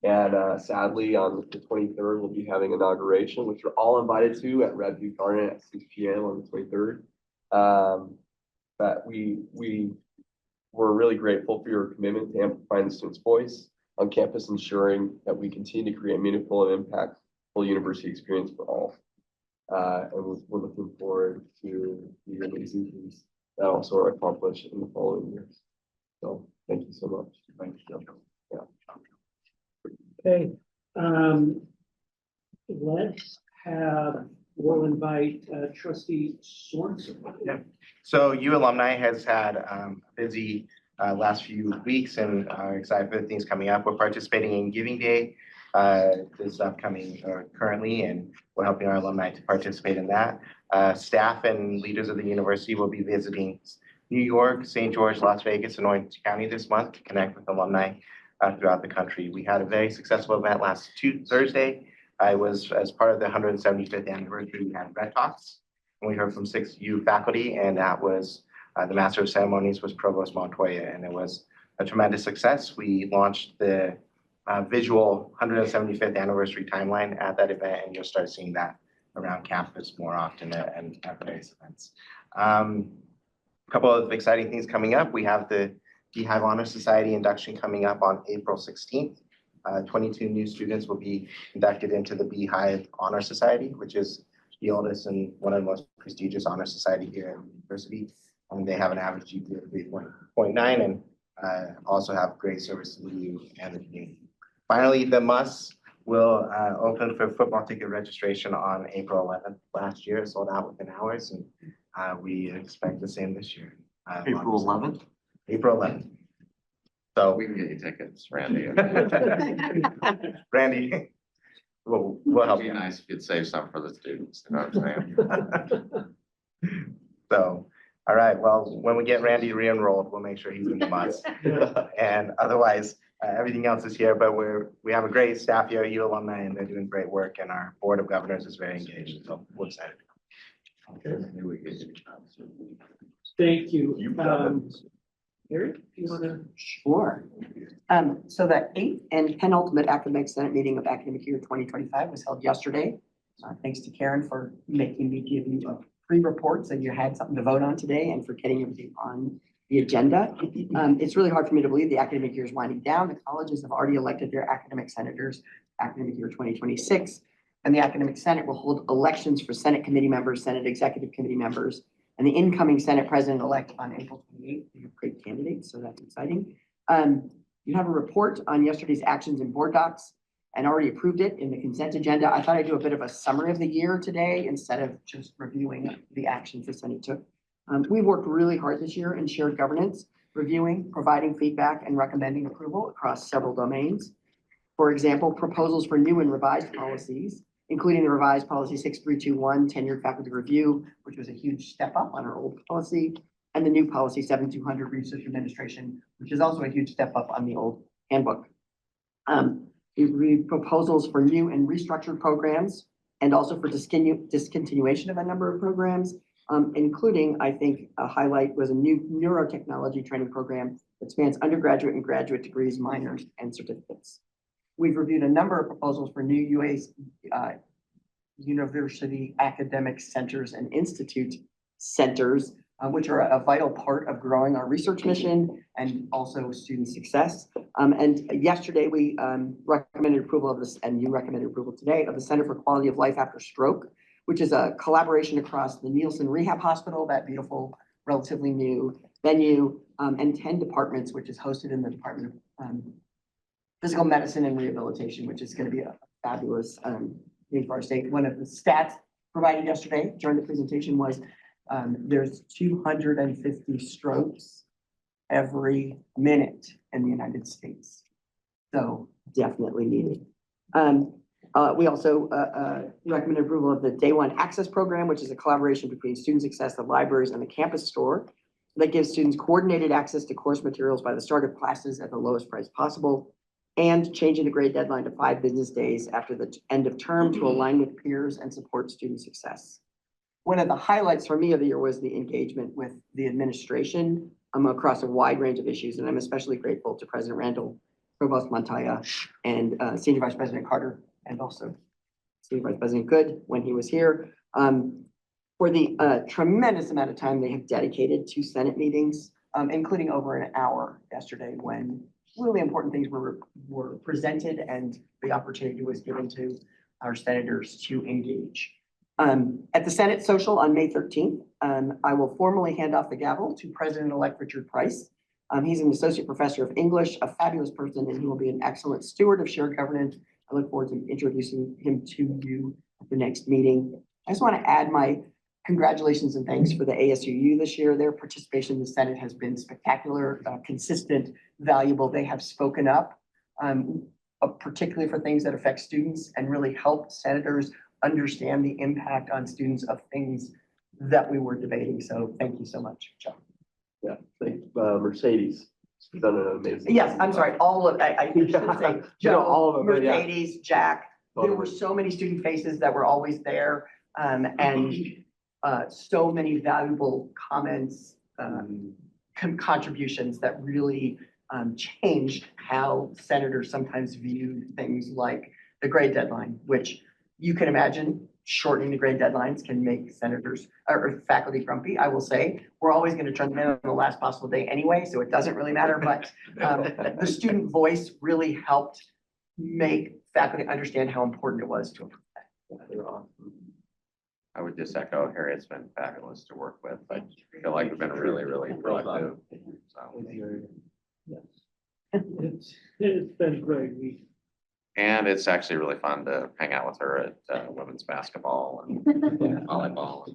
And sadly, on the 23rd, we'll be having inauguration, which you're all invited to at Redview Garden at 6 p.m. on the 23rd. But we're really grateful for your commitment to amplifying the student's voice on campus, ensuring that we continue to create a meaningful and impactful university experience for all. And we're looking forward to the amazing things that also are accomplished in the following years. So thank you so much. Thank you. Yeah. Okay, we'll invite trustee Sorensen. Yeah. So U alumni has had a busy last few weeks and are excited for the things coming up. We're participating in Giving Day this upcoming currently, and we're helping our alumni to participate in that. Staff and leaders of the university will be visiting New York, St. George, Las Vegas, and Orange County this month to connect with alumni throughout the country. We had a very successful event last Thursday. I was as part of the 175th anniversary. We had Red Talks, and we heard from 6 U faculty, and that was the Master of Ceremonies was Provost Montoya, and it was a tremendous success. We launched the visual 175th anniversary timeline at that event, and you'll start seeing that around campus more often and at various events. A couple of exciting things coming up. We have the Beehive Honor Society induction coming up on April 16th. 22 new students will be inducted into the Beehive Honor Society, which is the oldest and one of the most prestigious honor society here at the university. And they have an average GPA of 3.9 and also have great service to you and the community. Finally, the MUS will open for football ticket registration on April 11th. Last year, it sold out within hours, and we expect the same this year. April 11th? April 11th. So we can get you tickets, Randy. Randy, we'll help you. It'd be nice if you'd save some for the students, you know what I'm saying? So, all right, well, when we get Randy re-enrolled, we'll make sure he's in the MUS. And otherwise, everything else is here, but we have a great staff here, U alumni, and they're doing great work, and our board of governors is very engaged, so we're excited. Okay. Thank you. Eric, do you want to? Sure. So the 8th and penultimate academic senate meeting of academic year 2025 was held yesterday. Thanks to Karen for making me give you a pre-report so you had something to vote on today and for getting everything on the agenda. It's really hard for me to believe the academic year is winding down. The colleges have already elected their academic senators, academic year 2026, and the academic senate will hold elections for Senate committee members, Senate executive committee members, and the incoming Senate president-elect on April 28th. We have great candidates, so that's exciting. You have a report on yesterday's actions in board docs and already approved it in the consent agenda. I thought I'd do a bit of a summary of the year today instead of just reviewing the actions the Senate took. We've worked really hard this year in shared governance, reviewing, providing feedback, and recommending approval across several domains. For example, proposals for new and revised policies, including the revised policy 6321, tenured faculty review, which was a huge step up on our old policy, and the new policy 7200, research administration, which is also a huge step up on the old handbook. We reviewed proposals for new and restructured programs, and also for discontinuation of a number of programs, including, I think, a highlight was a new neurotechnology training program that spans undergraduate and graduate degrees, minors, and certificates. We've reviewed a number of proposals for new university academic centers and institute centers, which are a vital part of growing our research mission and also student success. And yesterday we recommended approval of this, and you recommended approval today, of the Center for Quality of Life After Stroke, which is a collaboration across the Nielsen Rehab Hospital, that beautiful, relatively new venue, and 10 departments, which is hosted in the Department of Physical Medicine and Rehabilitation, which is going to be a fabulous thing for our state. One of the stats provided yesterday during the presentation was there's 250 strokes every minute in the United States. So definitely needed. We also recommend approval of the Day One Access Program, which is a collaboration between Student Success, the libraries, and the campus store that gives students coordinated access to course materials by the start of classes at the lowest price possible, and changing the grade deadline to 5 business days after the end of term to align with peers and support student success. One of the highlights for me of the year was the engagement with the administration across a wide range of issues, and I'm especially grateful to President Randall, Provost Montoya, and Senior Vice President Carter, and also Senior Vice President Good when he was here, for the tremendous amount of time they have dedicated to Senate meetings, including over an hour yesterday when really important things were presented and the opportunity was given to our senators to engage. At the Senate Social on May 13th, I will formally hand off the gavel to President-elect Richard Price. He's an associate professor of English, a fabulous person, and he will be an excellent steward of shared governance. I look forward to introducing him to you at the next meeting. I just want to add my congratulations and thanks for the ASUU this year. Their participation in the Senate has been spectacular, consistent, valuable. They have spoken up, particularly for things that affect students, and really helped senators understand the impact on students of things that we were debating. So thank you so much, Joe. Yeah, thank Mercedes. She's done an amazing. Yes, I'm sorry, all of, I should say, Joe, all of them, but yeah. Mercedes, Jack. There were so many student faces that were always there, and so many valuable comments, contributions that really changed how senators sometimes viewed things like the grade deadline, which you can imagine shortening the grade deadlines can make senators or faculty grumpy. I will say, we're always going to turn them in on the last possible day anyway, so it doesn't really matter, but the student voice really helped make faculty understand how important it was to improve that. They're awesome. I would just echo Harry, it's been fabulous to work with. I feel like we've been really, really productive. So. It's been great. And it's actually really fun to hang out with her at women's basketball and volleyball.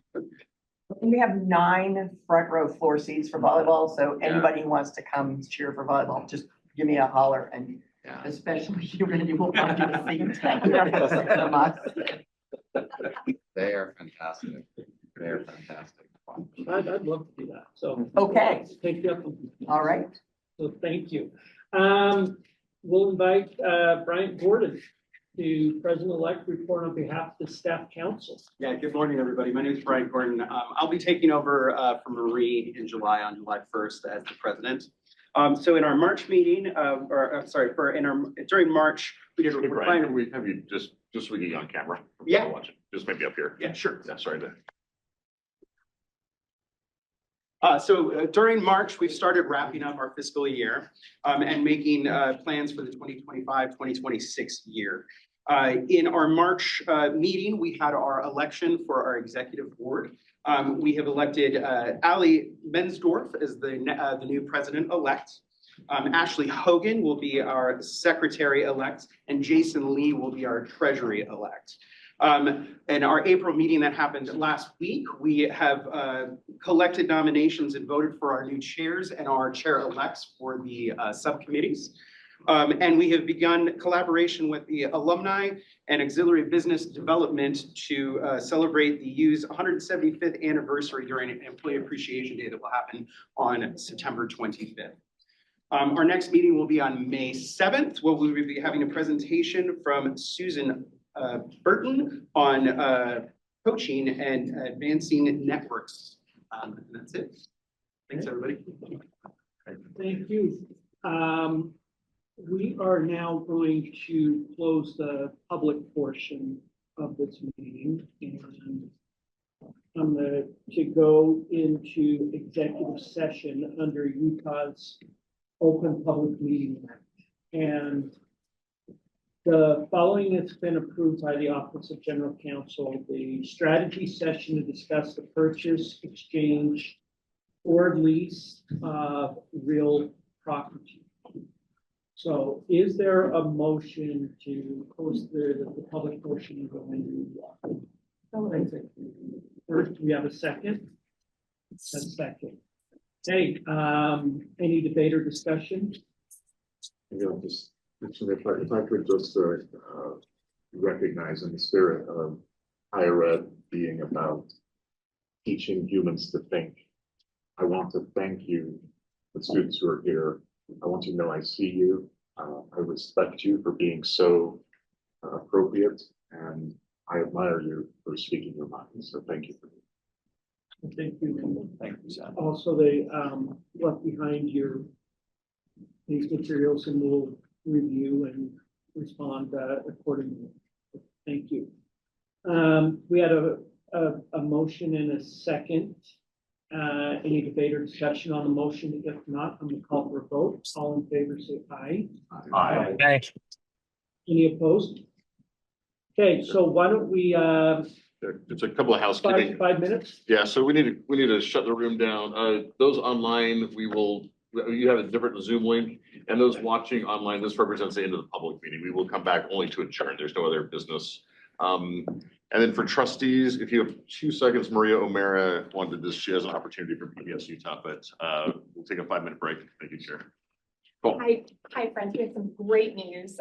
We have 9 front row floor seats for volleyball, so anybody who wants to come cheer for volleyball, just give me a holler, and especially you, Randy, will find you a seat. You don't have to sit from us. They are fantastic. They are fantastic. I'd love to do that. So. Okay. Take you up. All right. So thank you. We'll invite Bryant Gordon to President-elect report on behalf of the staff council. Yeah, good morning, everybody. My name is Bryant Gordon. I'll be taking over from Marie in July, on July 1st as the president. So in our March meeting, during March, we did a Brian, can we have you just so we get you on camera? Yeah. Watching. Just maybe up here. Yeah, sure. Yeah, sorry to. So during March, we've started wrapping up our fiscal year and making plans for the 2025-2026 year. In our March meeting, we had our election for our executive board. We have elected Ali Mensdorf as the new president-elect. Ashley Hogan will be our secretary-elect, and Jason Lee will be our treasury-elect. In our April meeting that happened last week, we have collected nominations and voted for our new chairs and our chair-elects for the subcommittees. And we have begun collaboration with the alumni and auxiliary business development to celebrate the U's 175th anniversary during an Employee Appreciation Day that will happen on September 25th. Our next meeting will be on May 7th, where we will be having a presentation from Susan Burton on coaching and advancing networks. And that's it. Thanks, everybody. Thank you. We are now going to close the public portion of this meeting, and I'm going to go into executive session under Utah's Open Public Meeting Act. And the following has been approved by the Office of General Counsel: the strategy session to discuss the purchase, exchange, or lease of real property. So is there a motion to close the public portion and go into? First, we have a second. A second. Hey, any debate or discussion? If I could just recognize in the spirit of higher ed being about teaching humans to think. I want to thank you, the students who are here. I want you to know I see you. I respect you for being so appropriate, and I admire you for speaking your mind. So thank you for that. Thank you. Thank you, Sam. Also, they left behind these materials and we'll review and respond accordingly. Thank you. We had a motion and a second. Any debate or discussion on the motion? If not, I'm gonna call for a vote. All in favor, say aye. Aye. Thanks. Any opposed? Okay, so why don't we, It's a couple of housekeeping. 5 minutes? Yeah, so we need to shut the room down. Those online, you have a different Zoom link, and those watching online, this represents the end of the public meeting. We will come back only to adjourn. There's no other business. And then for trustees, if you have 2 seconds, Maria O'Mara wanted this. She has an opportunity for PBS Utah, but we'll take a 5-minute break. Thank you, Chair. Cool. Hi, friends. We have some great news.